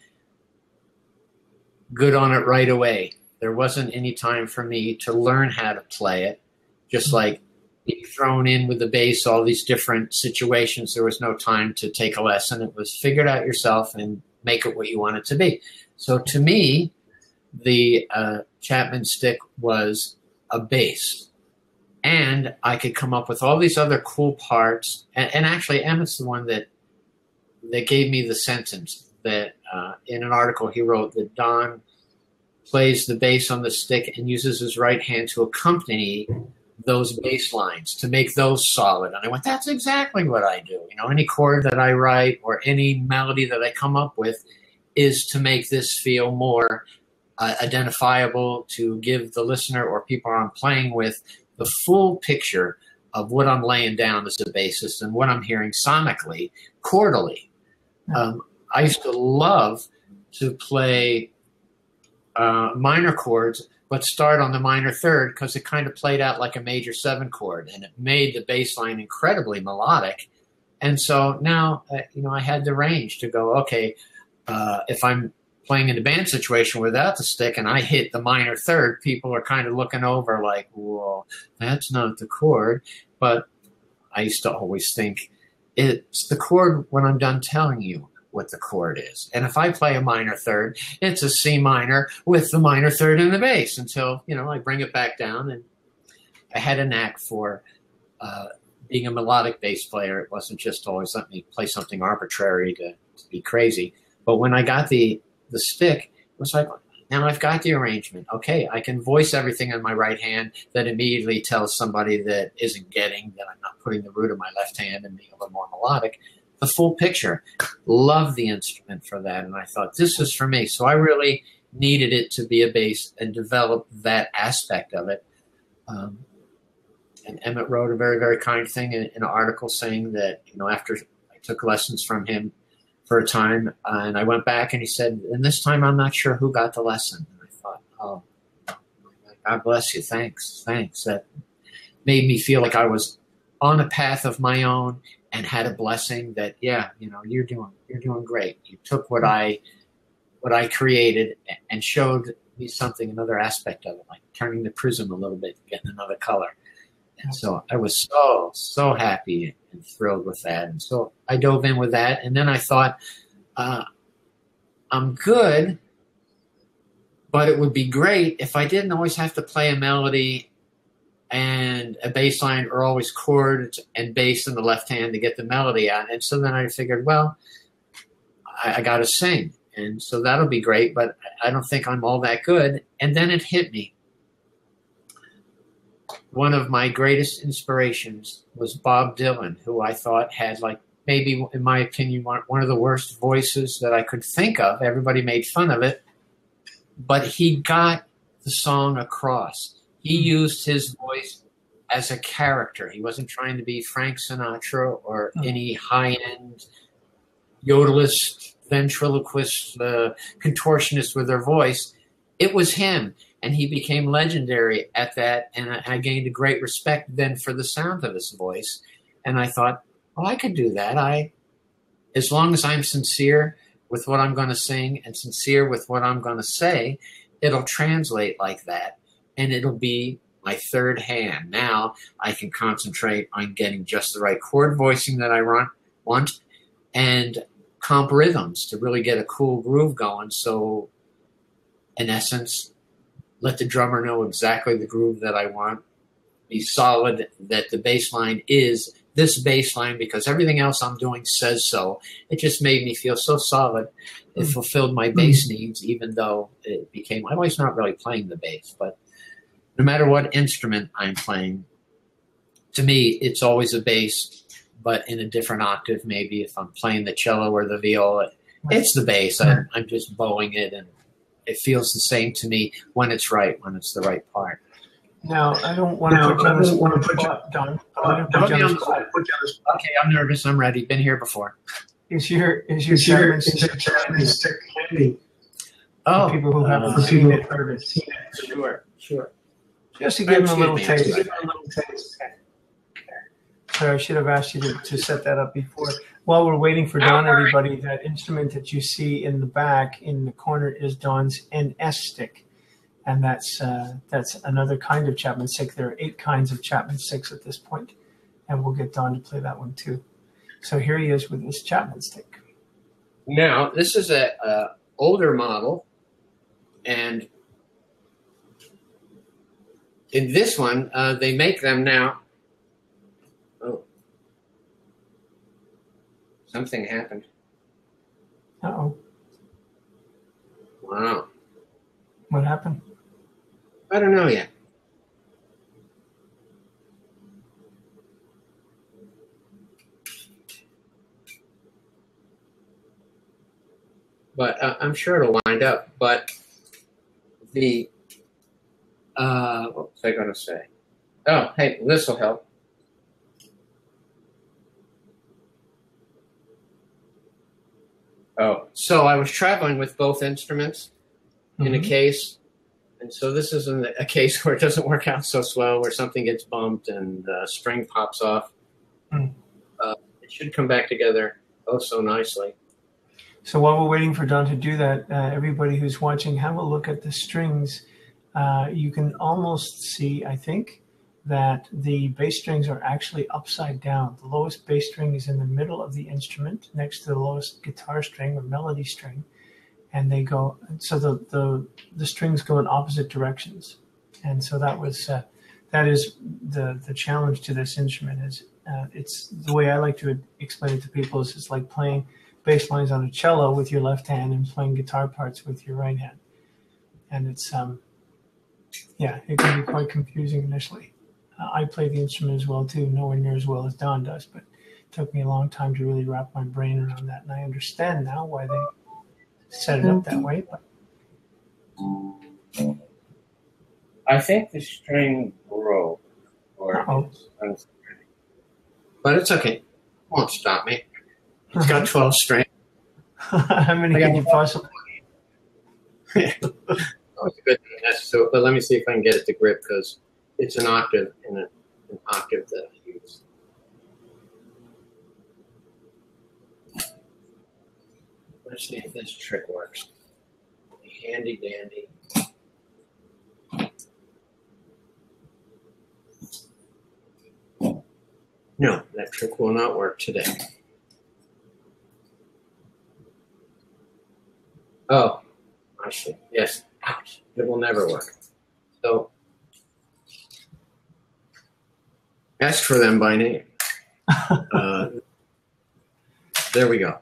good on it right away. There wasn't any time for me to learn how to play it. Just like being thrown in with the bass, all these different situations, there was no time to take a lesson. It was figure it out yourself and make it what you want it to be. So to me, the Chapman stick was a bass. And I could come up with all these other cool parts. And actually, Emmett's the one that gave me the sentence that in an article he wrote that Don plays the bass on the stick and uses his right hand to accompany those bass lines to make those solid. And I went, that's exactly what I do. Any chord that I write or any melody that I come up with is to make this feel more identifiable, to give the listener or people I'm playing with the full picture of what I'm laying down as a bassist and what I'm hearing sonically, chordally. I used to love to play minor chords, but start on the minor third because it kind of played out like a major 7 chord, and it made the bass line incredibly melodic. And so now, I had the range to go, okay, if I'm playing in a band situation without the stick and I hit the minor third, people are kind of looking over like, whoa, that's not the chord. But I used to always think it's the chord when I'm done telling you what the chord is. And if I play a minor third, it's a C minor with the minor third in the bass until, I bring it back down. And I had a knack for being a melodic bass player. It wasn't just always let me play something arbitrary to be crazy. But when I got the stick, it was like, now I've got the arrangement. Okay, I can voice everything on my right hand that immediately tells somebody that isn't getting that I'm not putting the root of my left hand and being a little more melodic. The full picture. Love the instrument for that. And I thought, this is for me. So I really needed it to be a bass and develop that aspect of it. And Emmett wrote a very, very kind thing in an article saying that, after I took lessons from him for a time, and I went back and he said, and this time I'm not sure who got the lesson. And I thought, oh, God bless you. Thanks. That made me feel like I was on a path of my own and had a blessing that, yeah, you know, you're doing great. You took what I created and showed me something, another aspect of it, like turning the prism a little bit, getting another color. And so I was so happy and thrilled with that. And so I dove in with that. And then I thought, I'm good, but it would be great if I didn't always have to play a melody and a bass line, or always chords and bass in the left hand to get the melody out. And so then I figured, well, I got to sing. And so that'll be great, but I don't think I'm all that good. And then it hit me. One of my greatest inspirations was Bob Dylan, who I thought had, like, maybe, in my opinion, one of the worst voices that I could think of. Everybody made fun of it. But he got the song across. He used his voice as a character. He wasn't trying to be Frank Sinatra or any high-end yodelist, ventriloquist, contortionist with their voice. It was him, and he became legendary at that, and I gained a great respect then for the sound of his voice. And I thought, well, I could do that. As long as I'm sincere with what I'm going to sing and sincere with what I'm going to say, it'll translate like that. And it'll be my third hand. Now I can concentrate on getting just the right chord voicing that I want and comp rhythms to really get a cool groove going. So, in essence, let the drummer know exactly the groove that I want. Be solid that the bass line is this bass line because everything else I'm doing says so. It just made me feel so solid. It fulfilled my bass needs, even though it became, I was not really playing the bass, but no matter what instrument I'm playing, to me, it's always a bass, but in a different octave. Maybe if I'm playing the cello or the viola, it's the bass. I'm just bowing it, and it feels the same to me when it's right, when it's the right part. Now, I don't want to put you on the spot, Don. Okay, I'm nervous. I'm ready. Been here before. Is your Chapman stick handy? Oh, for people who haven't seen it. Sure. Just to give them a little taste. So I should have asked you to set that up before. While we're waiting for Don, everybody, that instrument that you see in the back in the corner is Don's NS stick. And that's another kind of Chapman stick. There are 8 kinds of Chapman sticks at this point, and we'll get Don to play that one too. So here he is with this Chapman stick. Now, this is a older model, and in this one, they make them now. Oh, something happened. Uh-oh. Wow. What happened? I don't know yet. But I'm sure it'll wind up. But the, what was I going to say? Oh, hey, this will help. Oh, so I was traveling with both instruments in a case. And so this is a case where it doesn't work out so well, where something gets bumped and the string pops off. It should come back together oh so nicely. So while we're waiting for Don to do that, everybody who's watching, have a look at the strings. You can almost see, I think, that the bass strings are actually upside down. The lowest bass string is in the middle of the instrument, next to the lowest guitar string or melody string. And they go, so the strings go in opposite directions. And so that is the challenge to this instrument. Is it's the way I like to explain it to people is it's like playing bass lines on a cello with your left hand and playing guitar parts with your right hand. And it's it can be quite confusing initially. I play the instrument as well too, nowhere near as well as Don does, but it took me a long time to really wrap my brain around that. And I understand now why they set it up that way. But I think the string broke, but it's okay. It won't stop me. It's got 12 strings. How many can you possibly? That was a good thing. So, but let me see if I can get it to grip because it's an octave in an octave that I use. Let's see if this trick works. Handy dandy. No, that trick will not work today. Oh, I see. Yes. Ouch. It will never work. So, ask for them by name. There we go.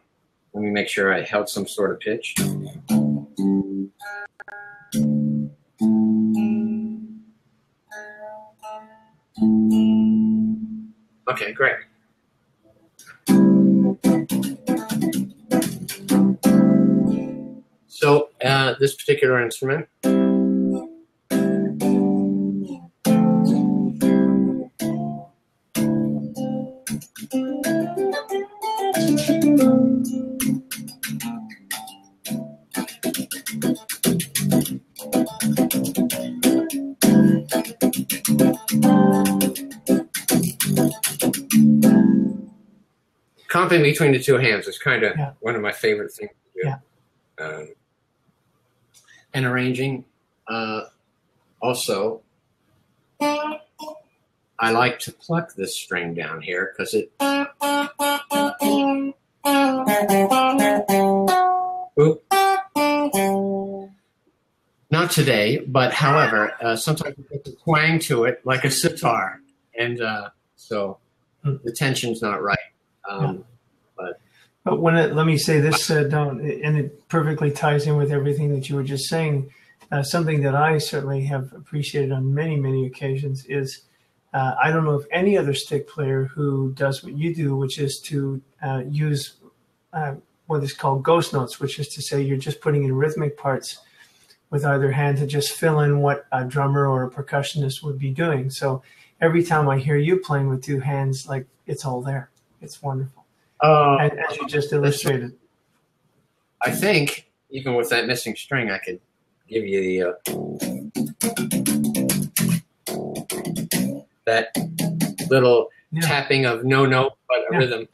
Let me make sure I held some sort of pitch. Okay, great. So this particular instrument comping between the two hands is kind of one of my favorite things to do. Yeah. And arranging. Also, I like to pluck this string down here because it. Oop. Not today, but however, sometimes you get the twang to it like a sitar, and so the tension's not right. But when let me say this, Don, and it perfectly ties in with everything that you were just saying. Something that I certainly have appreciated on many, many occasions is I don't know of any other stick player who does what you do, which is to use what is called ghost notes, which is to say you're just putting in rhythmic parts with either hand to just fill in what a drummer or a percussionist would be doing. So every time I hear you playing with two hands, like it's all there. It's wonderful. As you just illustrated. I think even with that missing string, I could give you the that little tapping of no note, but a rhythm.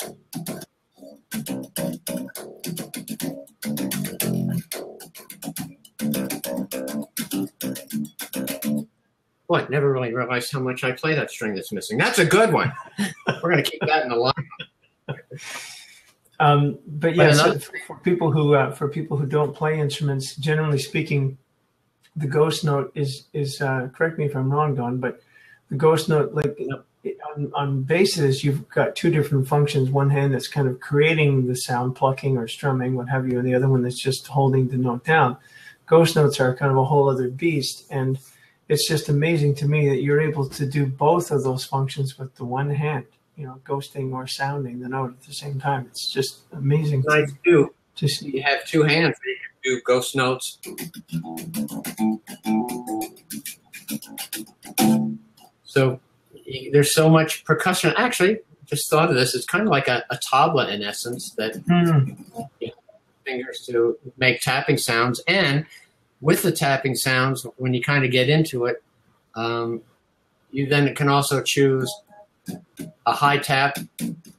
Boy, I never really realized how much I play that string that's missing. That's a good one. We're going to keep that in the line. But yes, for people who don't play instruments, generally speaking, the ghost note is correct me if I'm wrong, Don, but the ghost note, like on basses, you've got two different functions. One hand that's kind of creating the sound, plucking or strumming, what have you, and the other one that's just holding the note down. Ghost notes are kind of a whole other beast, and it's just amazing to me that you're able to do both of those functions with the one hand. Ghosting or sounding the note at the same time. It's just amazing. Nice too. To see. You have two hands. You can do ghost notes. So there's so much percussion. Actually, just thought of this. It's kind of like a tabla in essence that you have fingers to make tapping sounds. And with the tapping sounds, when you kind of get into it, you then can also choose a high tap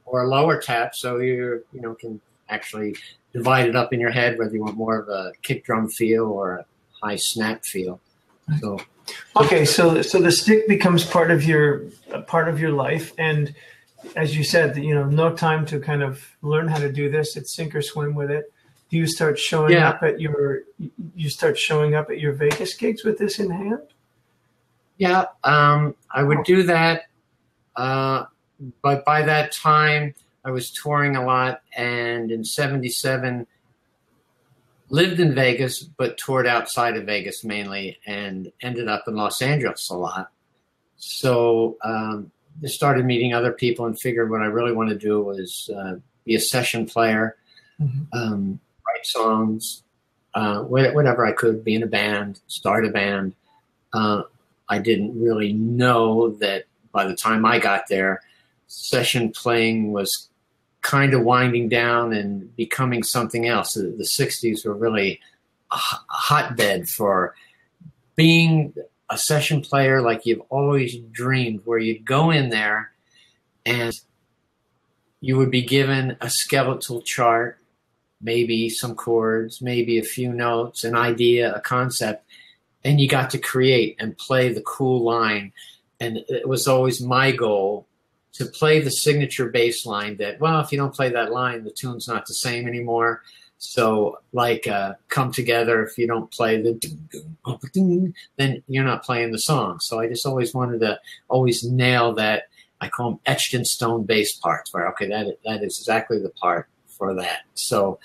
or a lower tap, so you can actually divide it up in your head whether you want more of a kick drum feel or a high snap feel. So okay, so the stick becomes part of your life, and as you said, no time to kind of learn how to do this. It's sink or swim with it. Do you start showing up at your Vegas gigs with this in hand? Yeah, I would do that. But by that time, I was touring a lot, and in '77, lived in Vegas, but toured outside of Vegas mainly, and ended up in Los Angeles a lot. So just started meeting other people and figured what I really want to do was be a session player, write songs, whatever I could, be in a band, start a band. I didn't really know that by the time I got there, session playing was kind of winding down and becoming something else. The 60s were really a hotbed for being a session player like you've always dreamed, where you'd go in there and you would be given a skeletal chart maybe some chords, maybe a few notes, an idea, a concept, and you got to create and play the cool line. And it was always my goal to play the signature bass line that, well, if you don't play that line, the tune's not the same anymore. So like Come Together, if you don't play the ding, then you're not playing the song. So I just always wanted to always nail that. I call them etched in stone bass parts, where, okay, that is exactly the part for that. So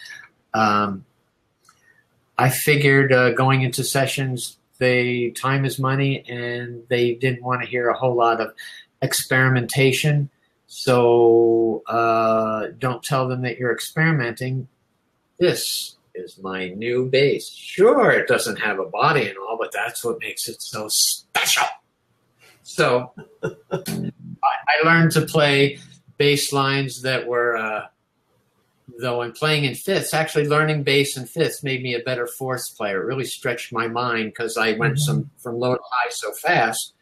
I figured going into sessions, time is money, and they didn't want to hear a whole lot of experimentation. So don't tell them that you're experimenting. This is my new bass. Sure, it doesn't have a body and all, but that's what makes it so special. So I learned to play bass lines that were, though I'm playing in fifths, actually learning bass in fifths made me a better fourths player. It really stretched my mind because I went from low to high so fast.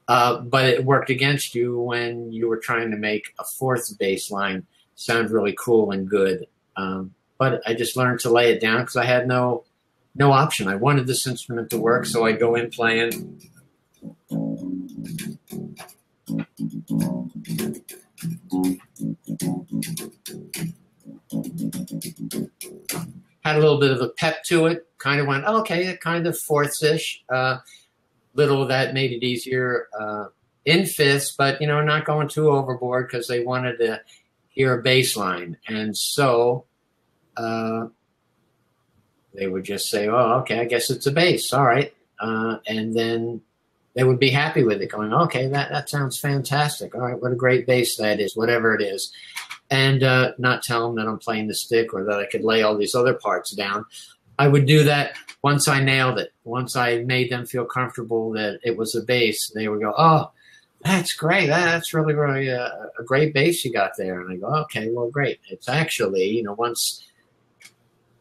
But it worked against you when you were trying to make a fourths bass line sound really cool and good. But I just learned to lay it down because I had no option. I wanted this instrument to work, so I'd go in playing. Had a little bit of a pep to it. Kind of went, okay, kind of fourths-ish. Little of that made it easier in fifths, but, not going too overboard because they wanted to hear a bass line. And so they would just say, oh, okay, I guess it's a bass. All right. And then they would be happy with it, going, okay, that sounds fantastic. All right, what a great bass that is, whatever it is. And not tell them that I'm playing the stick or that I could lay all these other parts down. I would do that once I nailed it. Once I made them feel comfortable that it was a bass, they would go, oh, that's great. That's really, really a great bass you got there. And I go, okay, well, great. It's actually,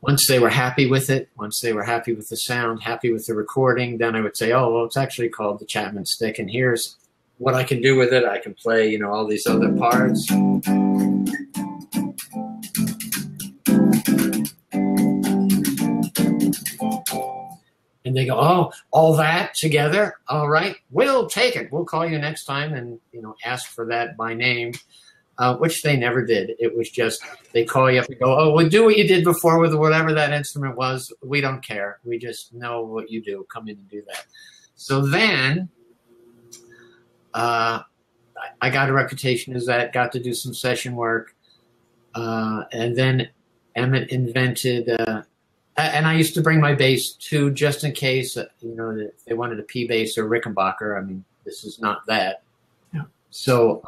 once they were happy with it, once they were happy with the sound, happy with the recording, then I would say, oh, well, it's actually called the Chapman stick, and here's what I can do with it. I can play, all these other parts. And they go, oh, all that together? All right, we'll take it. We'll call you next time and, ask for that by name. Which they never did. It was just they call you up and go, oh, well, do what you did before with whatever that instrument was. We don't care. We just know what you do. Come in and do that. So then I got a reputation as that, got to do some session work. And then Emmett invented, and I used to bring my bass too, just in case, if they wanted a P bass or Rickenbacker. I mean, this is not that. Yeah. So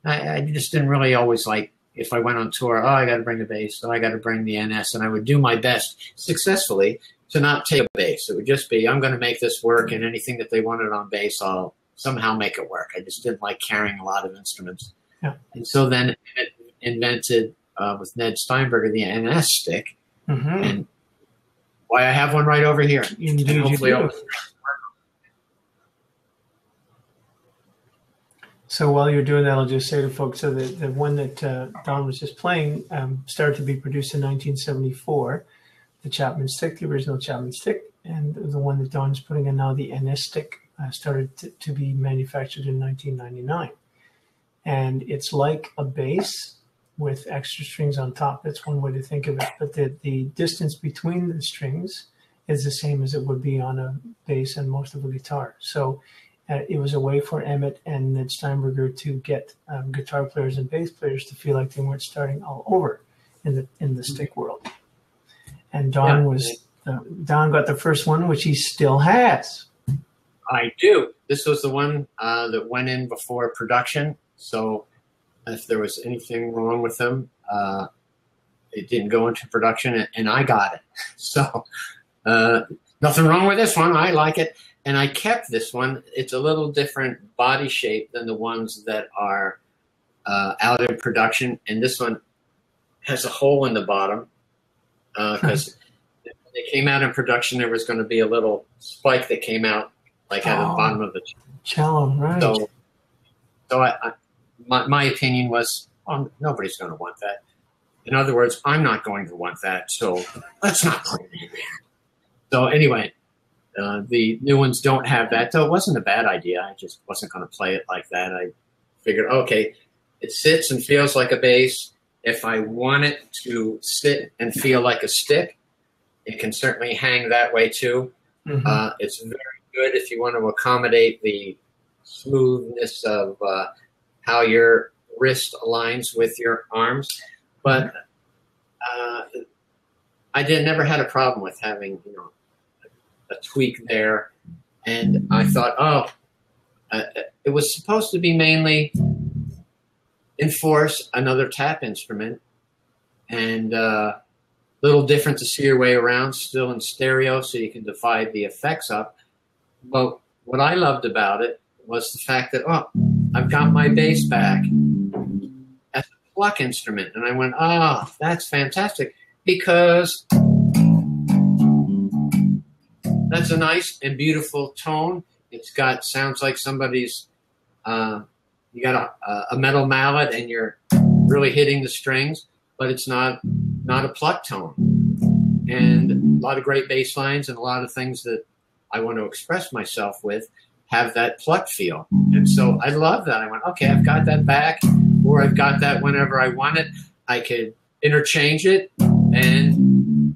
I just didn't really always like, if I went on tour, oh, I got to bring a bass, so I got to bring the NS, and I would do my best successfully to not take a bass. It would just be, I'm going to make this work, and anything that they wanted on bass, I'll somehow make it work. I just didn't like carrying a lot of instruments. Yeah. And so then it invented, with Ned Steinberger, the NS stick, and why I have one right over here. Indeed, and hopefully you do. So while you're doing that, I'll just say to folks, so the one that Don was just playing started to be produced in 1974, the Chapman stick, the original Chapman stick, and the one that Don's putting in now, the NS stick, started to be manufactured in 1999. And it's like a bass with extra strings on top. That's one way to think of it. But the distance between the strings is the same as it would be on a bass and most of a guitar. So it was a way for Emmett and Ned Steinberger to get guitar players and bass players to feel like they weren't starting all over in the stick world. And Don Don got the first one, which he still has. I do. This was the one that went in before production. So if there was anything wrong with them, it didn't go into production, and I got it. So nothing wrong with this one. I like it. And I kept this one. It's a little different body shape than the ones that are out in production. And this one has a hole in the bottom because when they came out in production, there was going to be a little spike that came out like at the bottom of the cello, right? So my opinion was, nobody's going to want that. In other words, I'm not going to want that, so let's not put it in there. So anyway, the new ones don't have that, so it wasn't a bad idea. I just wasn't going to play it like that. I figured, okay, it sits and feels like a bass. If I want it to sit and feel like a stick, it can certainly hang that way too. Mm-hmm. It's very good if you want to accommodate the smoothness of how your wrist aligns with your arms. But I never had a problem with having, a tweak there. And I thought, it was supposed to be mainly enforce another tap instrument, and little different to see your way around, still in stereo, so you can divide the effects up. But what I loved about it was the fact that, I've got my bass back as a pluck instrument. And I went, that's fantastic, because that's a nice and beautiful tone. It's got, sounds like somebody's, you got a metal mallet and you're really hitting the strings, but it's not a pluck tone. And a lot of great bass lines and a lot of things that I want to express myself with have that pluck feel. And so I love that. I went, okay, I've got that back, or I've got that whenever I want it. I could interchange it, and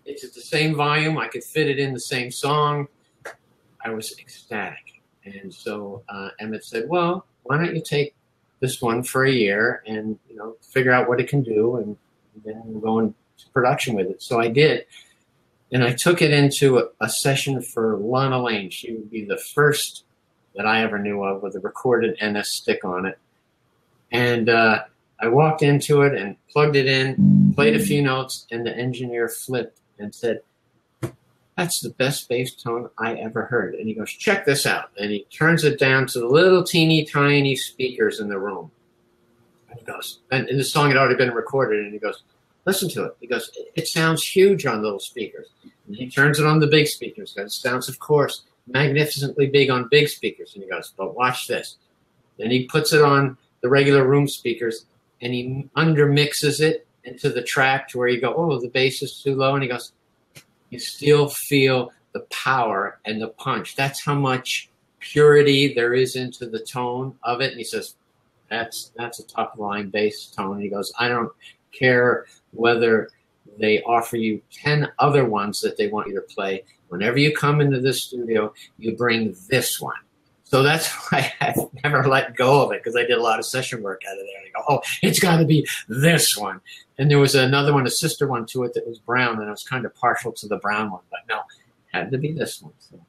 it's at the same volume. I could fit it in the same song. I was ecstatic. And so Emmett said, well, why don't you take this one for a year and, figure out what it can do, and then we'll go into production with it. So I did. And I took it into a session for Lana Lane. She would be the first that I ever knew of with a recorded NS stick on it. And I walked into it and plugged it in, played a few notes, and the engineer flipped and said, that's the best bass tone I ever heard. And he goes, check this out. And he turns it down to the little teeny tiny speakers in the room. And he goes, and the song had already been recorded, and he goes, listen to it. He goes, it sounds huge on little speakers. And he turns it on the big speakers, because it sounds, of course, magnificently big on big speakers. And he goes, but watch this. Then he puts it on the regular room speakers, and he undermixes it into the track to where you go, the bass is too low. And he goes, you still feel the power and the punch. That's how much purity there is into the tone of it. And he says, that's a top line bass tone. And he goes, I don't care whether they offer you 10 other ones that they want you to play. Whenever you come into this studio, you bring this one. So that's why I've never let go of it, because I did a lot of session work out of there. And I go, it's got to be this one. And there was another one, a sister one to it, that was brown, and I was kind of partial to the brown one. But no, it had to be this one. So.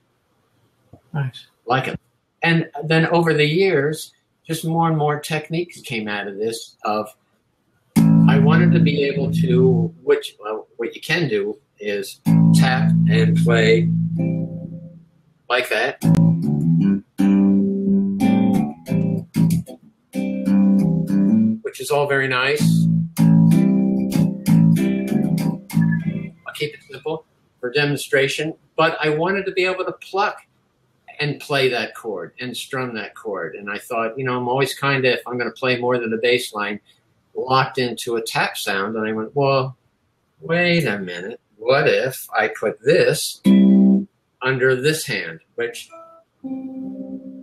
Nice. Like it. And then over the years, just more and more techniques came out of this of, I wanted to be able to, what you can do is tap and play like that. Which is all very nice. I'll keep it simple for demonstration, but I wanted to be able to pluck and play that chord and strum that chord. And I thought, I'm always kind of, if I'm going to play more than a bass line, locked into a tap sound. And I went, well, wait a minute. What if I put this under this hand, which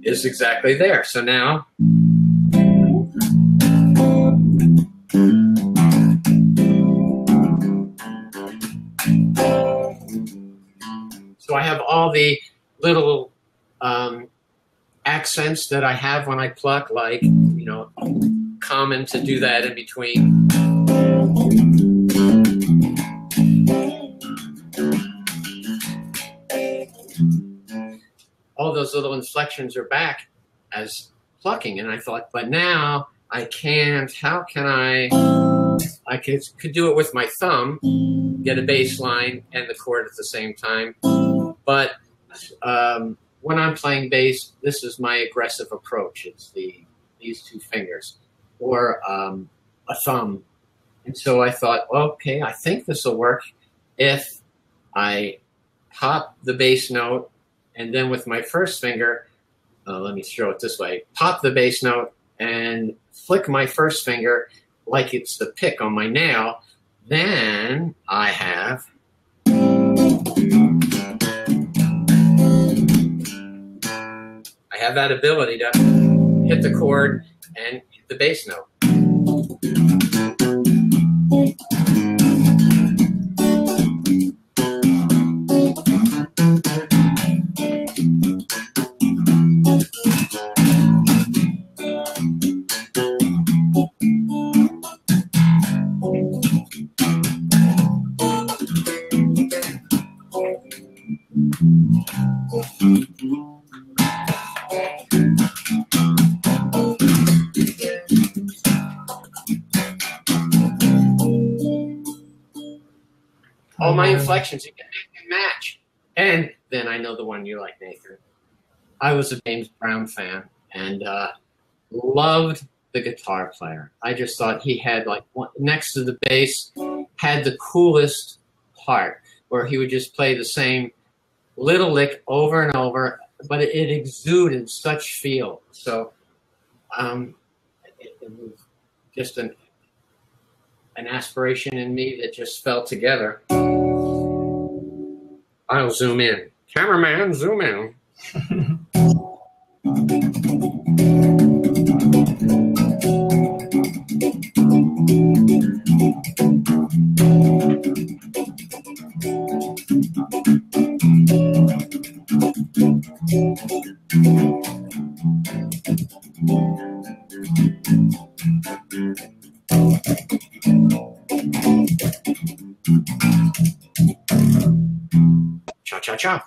is exactly there. So now, so I have all the little accents that I have when I pluck, like, common to do that in between. All those little inflections are back as plucking, and I thought, but now I can't. How can I could do it with my thumb, get a bass line and the chord at the same time, but when I'm playing bass, this is my aggressive approach. It's these two fingers, or a thumb. And so I thought, okay, I think this will work if I pop the bass note and then with my first finger, let me show it this way, pop the bass note and flick my first finger like it's the pick on my nail. Then I have that ability to hit the chord and hit the bass note. All my inflections, you can make them match. And then I know the one you like, Nathan. I was a James Brown fan and loved the guitar player. I just thought he had, like, next to the bass, had the coolest part where he would just play the same little lick over and over, but it exuded such feel. So it was just an aspiration in me that just fell together. I'll zoom in. Cameraman, zoom in. Cha-cha-cha.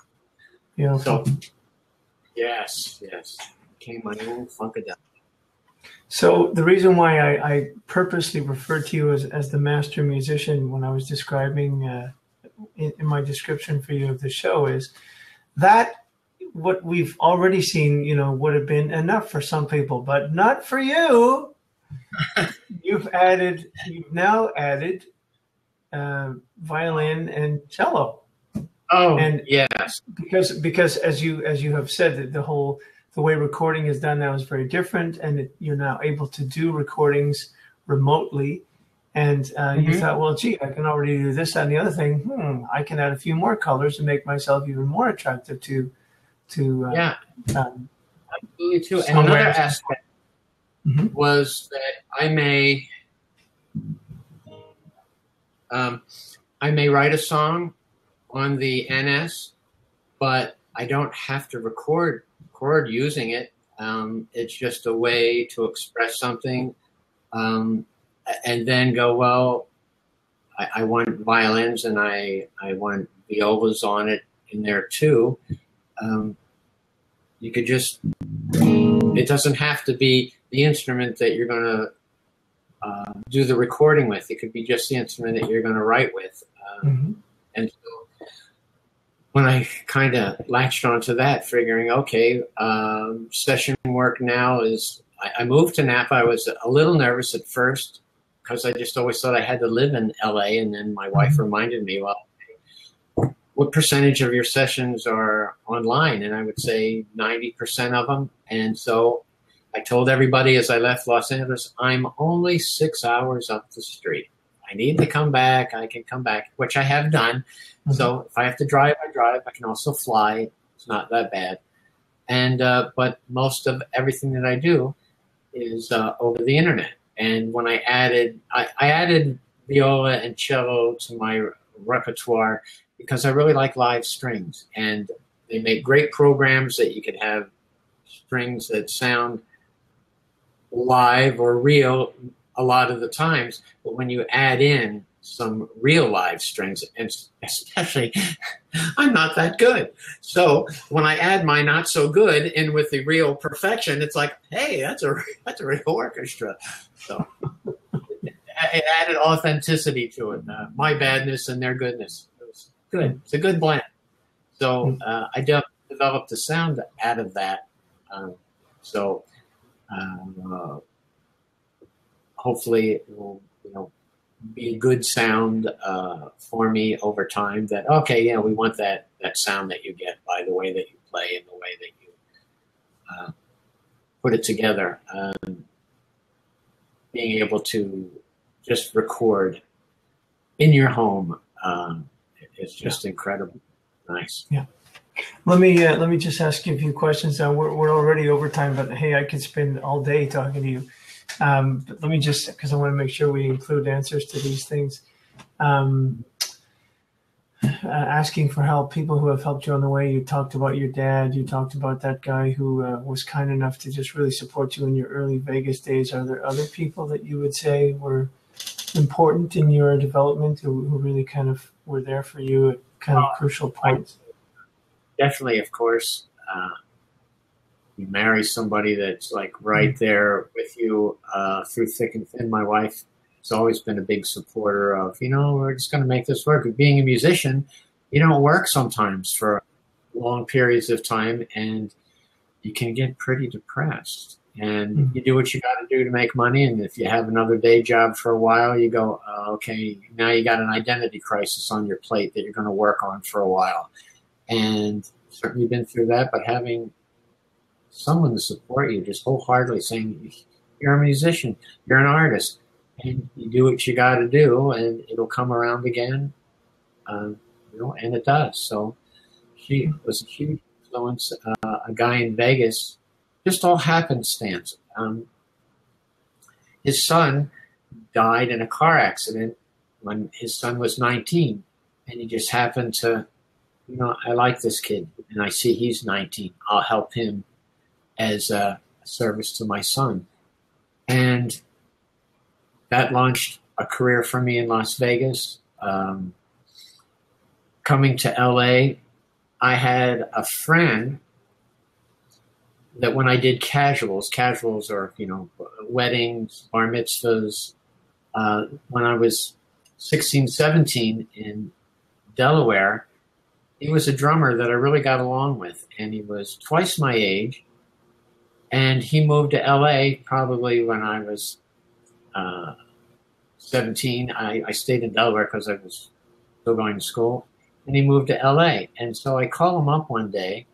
Yeah. So, yes. Became my own funkadelic. So the reason why I purposely referred to you as the master musician when I was describing in my description for you of the show is that what we've already seen, would have been enough for some people, but not for you. You've now added violin and cello. Oh, and yes. Because as you have said, the way recording is done now is very different, and you're now able to do recordings remotely. And you thought, well, gee, I can already do this and the other thing. I can add a few more colors and make myself even more attractive to absolutely too. And another aspect was that I may write a song on the NS, but I don't have to record using it. It's just a way to express something, and then go, well, I want violins and I want violas on it in there too. You could just, it doesn't have to be the instrument that you're going to do the recording with. It could be just the instrument that you're going to write with. And so when I kind of latched onto that, figuring, okay, session work now is, I moved to Napa. I was a little nervous at first because I just always thought I had to live in LA. And then my wife reminded me, well, what percentage of your sessions are online? And I would say 90% of them. And so I told everybody as I left Los Angeles, I'm only 6 hours up the street. I need to come back. I can come back, which I have done. So if I have to drive, I drive. I can also fly. It's not that bad. And but most of everything that I do is over the internet. And when I added viola and cello to my repertoire because I really like live strings. And they make great programs that you can have strings that sound live or real a lot of the times. But when you add in some real live strings, and especially I'm not that good. So when I add my not so good in with the real perfection, it's like, hey, that's a real orchestra. So it added authenticity to it. My badness and their goodness. It was good. It's a good blend. So I developed a sound out of that. Hopefully it will, be a good sound for me over time. That we want that sound that you get by the way that you play and the way that you put it together. Being able to just record in your home is just incredible. Nice. Yeah. Let me just ask you a few questions. We're already over time, but hey, I could spend all day talking to you. But let me just, because I want to make sure we include answers to these things. Asking for help, people who have helped you on the way. You talked about your dad. You talked about that guy who was kind enough to just really support you in your early Vegas days. Are there other people that you would say were important in your development who really kind of were there for you at kind of crucial points? Definitely, of course. You marry somebody that's like right there with you through thick and thin. My wife has always been a big supporter of, we're just going to make this work. Being a musician, you don't work sometimes for long periods of time, and you can get pretty depressed. And you do what you got to do to make money. And if you have another day job for a while, you go, okay, now you got an identity crisis on your plate that you're going to work on for a while. And certainly been through that, but having someone to support you, just wholeheartedly saying, you're a musician, you're an artist, and you do what you got to do, and it'll come around again, and it does. So she was a huge influence. A guy in Vegas, just all happenstance. His son died in a car accident when his son was 19, and he just happened to, I like this kid, and I see he's 19. I'll help him as a service to my son. And that launched a career for me in Las Vegas. Coming to LA, I had a friend that when I did casuals are, weddings, bar mitzvahs, when I was 16, 17 in Delaware, he was a drummer that I really got along with, and he was twice my age. And he moved to LA probably when I was 17. I stayed in Delaware because I was still going to school. And he moved to LA. And so I called him up one day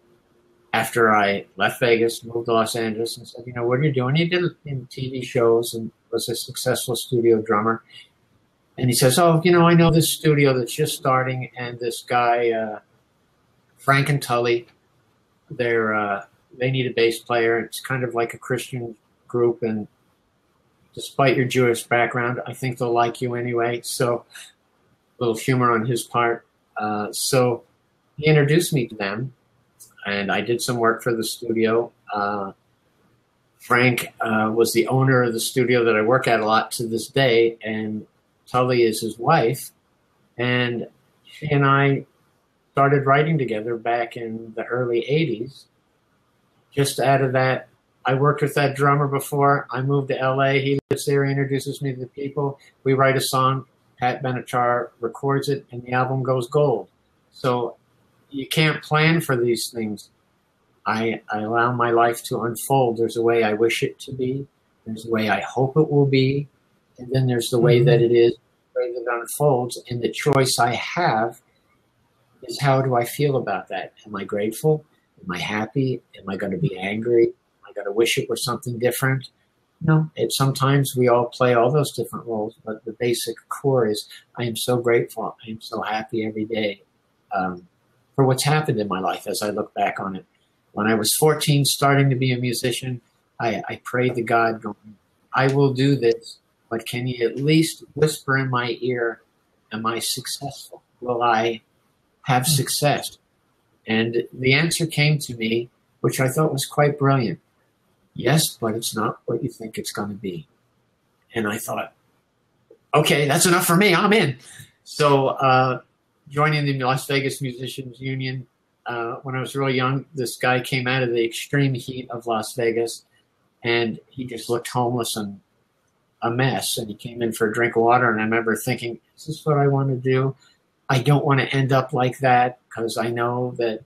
after I left Vegas, moved to Los Angeles, and said, what are you doing? He did TV shows and was a successful studio drummer. And he says, I know this studio that's just starting, and this guy, Frank and Tully, they need a bass player. It's kind of like a Christian group, and despite your Jewish background, I think they'll like you anyway. So a little humor on his part. So he introduced me to them, and I did some work for the studio. Frank was the owner of the studio that I work at a lot to this day, and Tully is his wife. And she and I started writing together back in the early 80s. Just out of that, I worked with that drummer before. I moved to LA. He lives there. He introduces me to the people. We write a song. Pat Benatar records it, and the album goes gold. So you can't plan for these things. I allow my life to unfold. There's a way I wish it to be. There's a way I hope it will be. And then there's the way that it is, the way that it unfolds. And the choice I have is, how do I feel about that? Am I grateful? Am I happy? Am I going to be angry? Am I going to wish it were something different? No, sometimes we all play all those different roles, but the basic core is, I am so grateful. I am so happy every day for what's happened in my life as I look back on it. When I was 14, starting to be a musician, I prayed to God, going, I will do this, but can you at least whisper in my ear, am I successful? Will I have success? And the answer came to me, which I thought was quite brilliant. Yes, but it's not what you think it's going to be. And I thought, okay, that's enough for me. I'm in. So joining the Las Vegas Musicians Union, when I was really young, this guy came out of the extreme heat of Las Vegas, and he just looked homeless and a mess. And he came in for a drink of water, and I remember thinking, is this what I want to do? I don't want to end up like that, because I know that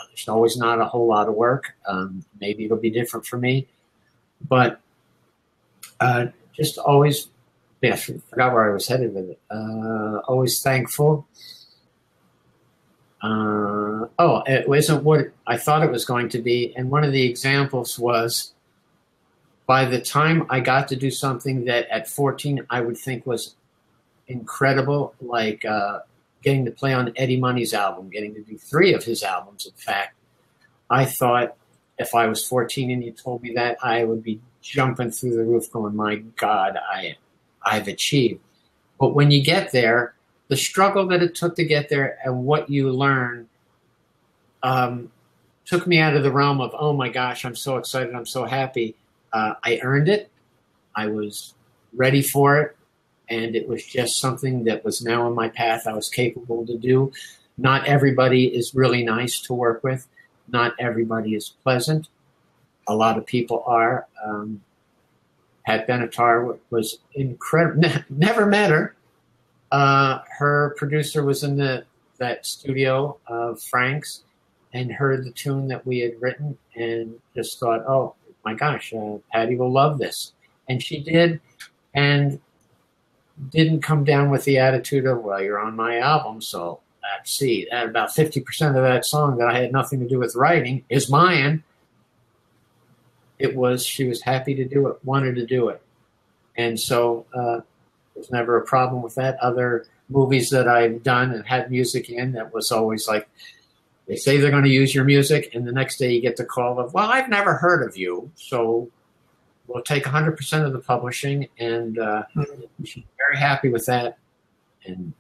there's always not a whole lot of work. Maybe it'll be different for me. But just always, I forgot where I was headed with it. Always thankful. It wasn't what I thought it was going to be. And one of the examples was, by the time I got to do something that at 14 I would think was incredible, like getting to play on Eddie Money's album, getting to do 3 of his albums, in fact, I thought if I was 14 and you told me that, I would be jumping through the roof going, my God, I've achieved. But when you get there, the struggle that it took to get there and what you learn took me out of the realm of, oh my gosh, I'm so excited, I'm so happy. I earned it. I was ready for it. And it was just something that was now on my path I was capable to do. Not everybody is really nice to work with. Not everybody is pleasant. A lot of people are. Pat Benatar was incredible. Never met her. Her producer was in that studio of Frank's and heard the tune that we had written and just thought, oh, my gosh, Patty will love this. And she did, and didn't come down with the attitude of, well, you're on my album, so let's see. About 50% of that song that I had nothing to do with writing is mine. She was happy to do it, wanted to do it. And so there's never a problem with that. Other movies that I've done and had music in, that was always like, they say they're going to use your music, and the next day you get the call of, well, I've never heard of you, so we'll take 100% of the publishing, and she's very happy with that. And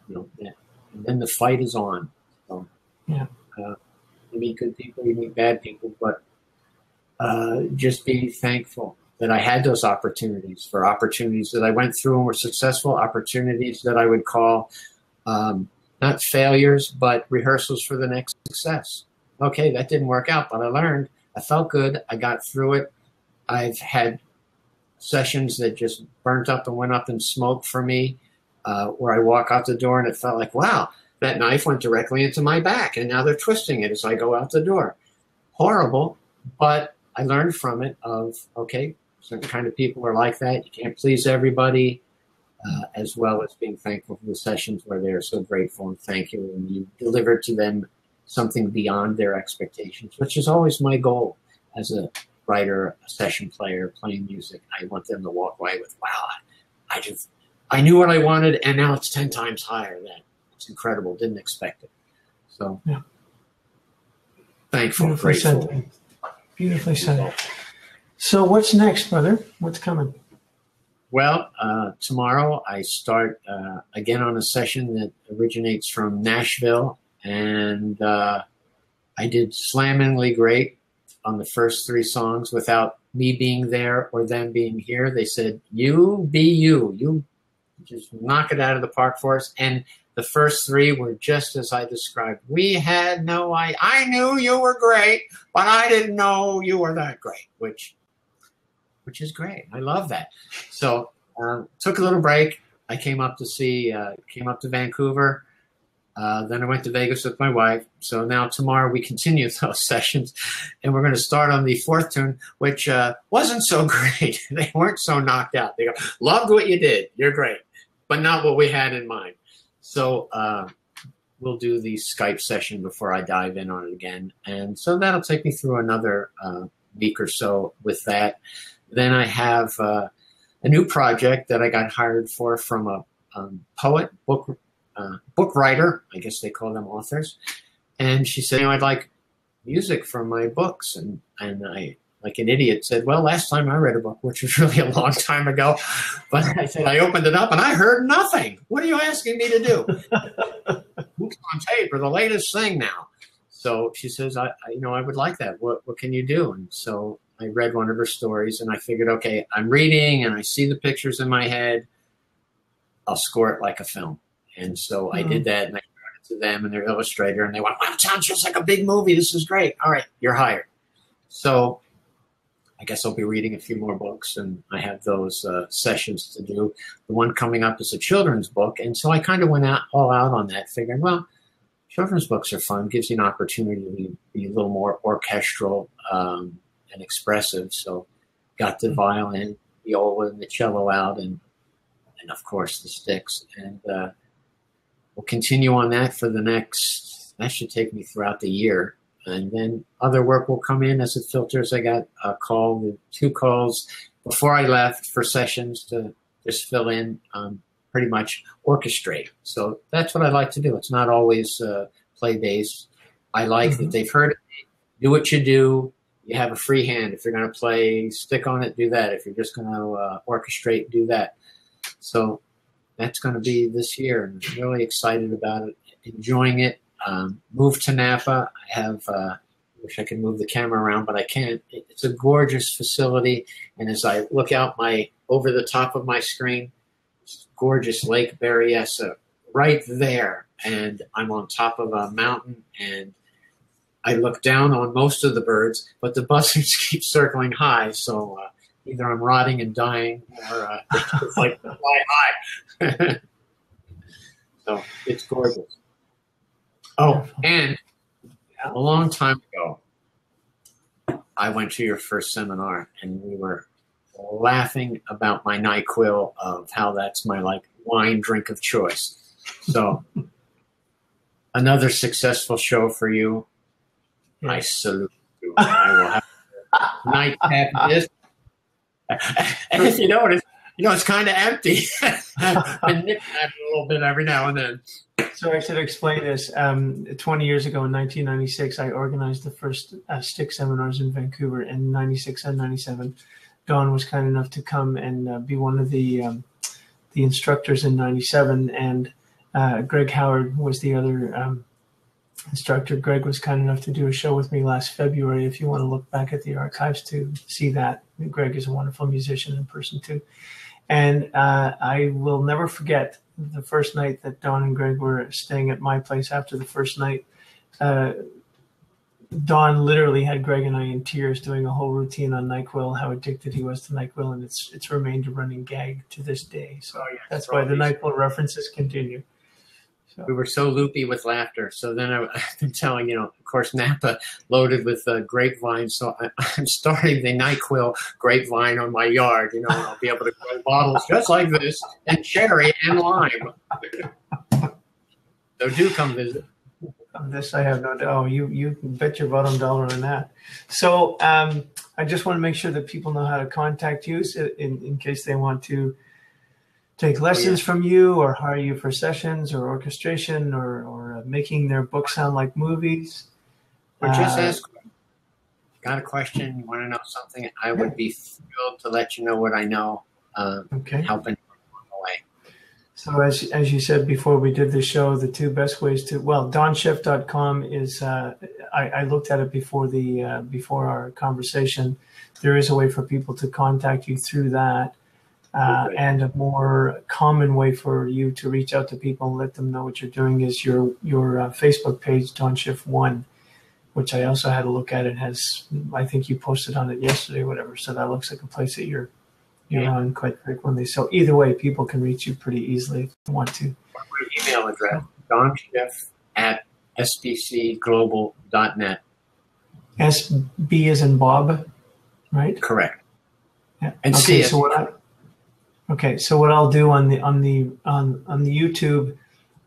and then the fight is on. So, yeah, you meet good people, you meet bad people, but just be thankful that I had those opportunities, for opportunities that I went through and were successful, opportunities that I would call not failures, but rehearsals for the next success. Okay, that didn't work out, but I learned. I felt good. I got through it. I've had sessions that just burnt up and went up in smoke for me, where I walk out the door and it felt like, wow, that knife went directly into my back, and now they're twisting it as I go out the door. Horrible, but I learned from it of, okay, certain kind of people are like that. You can't please everybody, as well as being thankful for the sessions where they're so grateful and thank you, and you deliver to them something beyond their expectations, which is always my goal as a writer, a session player, playing music. I want them to walk away with, wow, I knew what I wanted, and now it's 10 times higher. It's incredible. Didn't expect it. So, yeah. Thankful, grateful. Beautifully said. So what's next, brother? What's coming? Well, tomorrow I start again on a session that originates from Nashville, and I did slammingly great on the first 3 songs without me being there or them being here. They said, you be you. You just knock it out of the park for us. And the first 3 were just as I described. We had I knew you were great, but I didn't know you were that great, which is great. I love that. So took a little break. I came up to Vancouver. Then I went to Vegas with my wife. So now tomorrow we continue those sessions, and we're going to start on the 4th tune, which wasn't so great. They weren't so knocked out. They go, loved what you did. You're great, but not what we had in mind. So we'll do the Skype session before I dive in on it again. And so that'll take me through another week or so with that. Then I have a new project that I got hired for from a poet, book writer, I guess they call them authors. And she said, I'd like music from my books. And I, like an idiot, said, well, last time I read a book, which was really a long time ago, but I said, I opened it up and I heard nothing. What are you asking me to do? Books on tape are the latest thing now. So she says, I would like that. What can you do? And so I read one of her stories and I figured, okay, I'm reading and I see the pictures in my head. I'll score it like a film. And so I did that, and I showed it to them and their illustrator, and they went, wow, it sounds just like a big movie. This is great. All right, you're hired. So I guess I'll be reading a few more books, and I have those sessions to do. The one coming up is a children's book, and so I kind of went all out on that, figuring, well, children's books are fun, gives you an opportunity to be a little more orchestral and expressive. So got the violin, viola, and the cello out, and of course the sticks, and we'll continue on that for the next That should take me throughout the year. And then other work will come in as it filters. I got a call, 2 calls before I left for sessions to just fill in, pretty much orchestrate. So that's what I like to do. It's not always play based. I like that they've heard it. Do what you do. You have a free hand. If you're going to play, stick on it, do that. If you're just going to orchestrate, do that. So that's going to be this year. I'm really excited about it, enjoying it. Moved to Napa. I have, wish I could move the camera around, but I can't. It's a gorgeous facility. And as I look out over the top of my screen, it's gorgeous Lake Berryessa right there. And I'm on top of a mountain, and I look down on most of the birds, but the buzzards keep circling high. So either I'm rotting and dying, or it's like fly high. So it's gorgeous. Oh, and a long time ago, I went to your first seminar, and we were laughing about my NyQuil, of how that's my wine drink of choice. So another successful show for you. I salute you. I will have nightcap this. And you know it's kind of empty. I nip that a little bit every now and then. So I should explain this. 20 years ago in 1996, I organized the first stick seminars in Vancouver in 96 and 97. Don was kind enough to come and be one of the instructors in 97, and Greg Howard was the other instructor. Greg was kind enough to do a show with me last February. If you want to look back at the archives to see that, Greg is a wonderful musician in person too. And I will never forget the first night that Don and Greg were staying at my place. After the first night, Don literally had Greg and I in tears doing a whole routine on NyQuil, how addicted he was to NyQuil, and it's remained a running gag to this day. So that's why the NyQuil references continue. So. We were so loopy with laughter. So then I've been telling, of course, Napa loaded with grapevine. So I'm starting the NyQuil grapevine on my yard. I'll be able to grow bottles just like this, and cherry and lime. So do come visit. This I have no doubt. Oh, you bet your bottom dollar on that. So I just want to make sure that people know how to contact you in case they want to take lessons from you, or hire you for sessions or orchestration, or making their book sound like movies. Or just ask. Got a question? You want to know something? I would be thrilled to let you know what I know. Okay. Helping along the way. So as you said before we did the show, the 2 best ways to, DonSchiff.com is, I looked at it before our conversation. There is a way for people to contact you through that. And a more common way for you to reach out to people and let them know what you're doing is your Facebook page, Don Schiff 1, which I also had a look at. It has, I think you posted on it yesterday or whatever, so that looks like a place that you're on quite frequently. So either way, people can reach you pretty easily if they want to. My email address, DonSchiff@sbcglobal.net. SB as in Bob, right? Correct. Yeah. And okay, so what I'll do on the YouTube,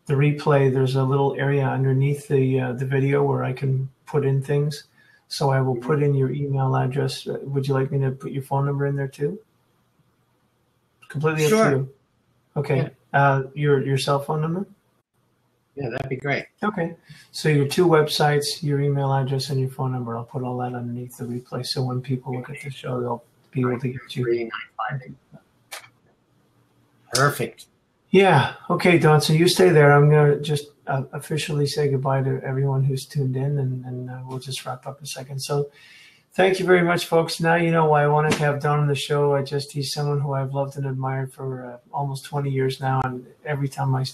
the replay, there's a little area underneath the video where I can put in things. So I will put in your email address. Would you like me to put your phone number in there too? Completely up to you. Okay. Yeah. Your cell phone number? Yeah, that'd be great. Okay. So your 2 websites, your email address, and your phone number. I'll put all that underneath the replay. So when people look at the show, they'll be able to get you. Perfect. Yeah. Okay, Don. So you stay there. I'm going to just officially say goodbye to everyone who's tuned in, and we'll just wrap up in a second. So thank you very much, folks. Now you know why I wanted to have Don on the show. He's someone who I've loved and admired for almost 20 years now, and every time I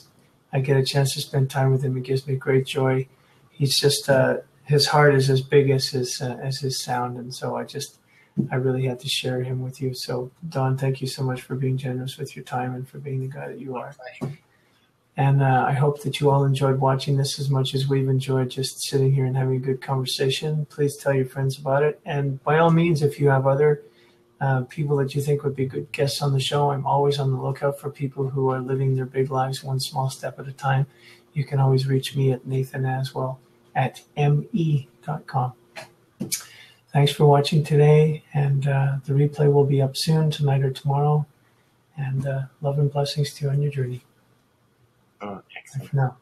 get a chance to spend time with him, it gives me great joy. He's just his heart is as big as his sound, and so I really had to share him with you. So, Don, thank you so much for being generous with your time and for being the guy that you are. And I hope that you all enjoyed watching this as much as we've enjoyed just sitting here and having a good conversation. Please tell your friends about it. And by all means, if you have other people that you think would be good guests on the show, I'm always on the lookout for people who are living their big lives one small step at a time. you can always reach me at nathanaswell@me.com. Thanks for watching today, and the replay will be up soon, tonight or tomorrow. And love and blessings to you on your journey. Oh, Bye excellent. for now.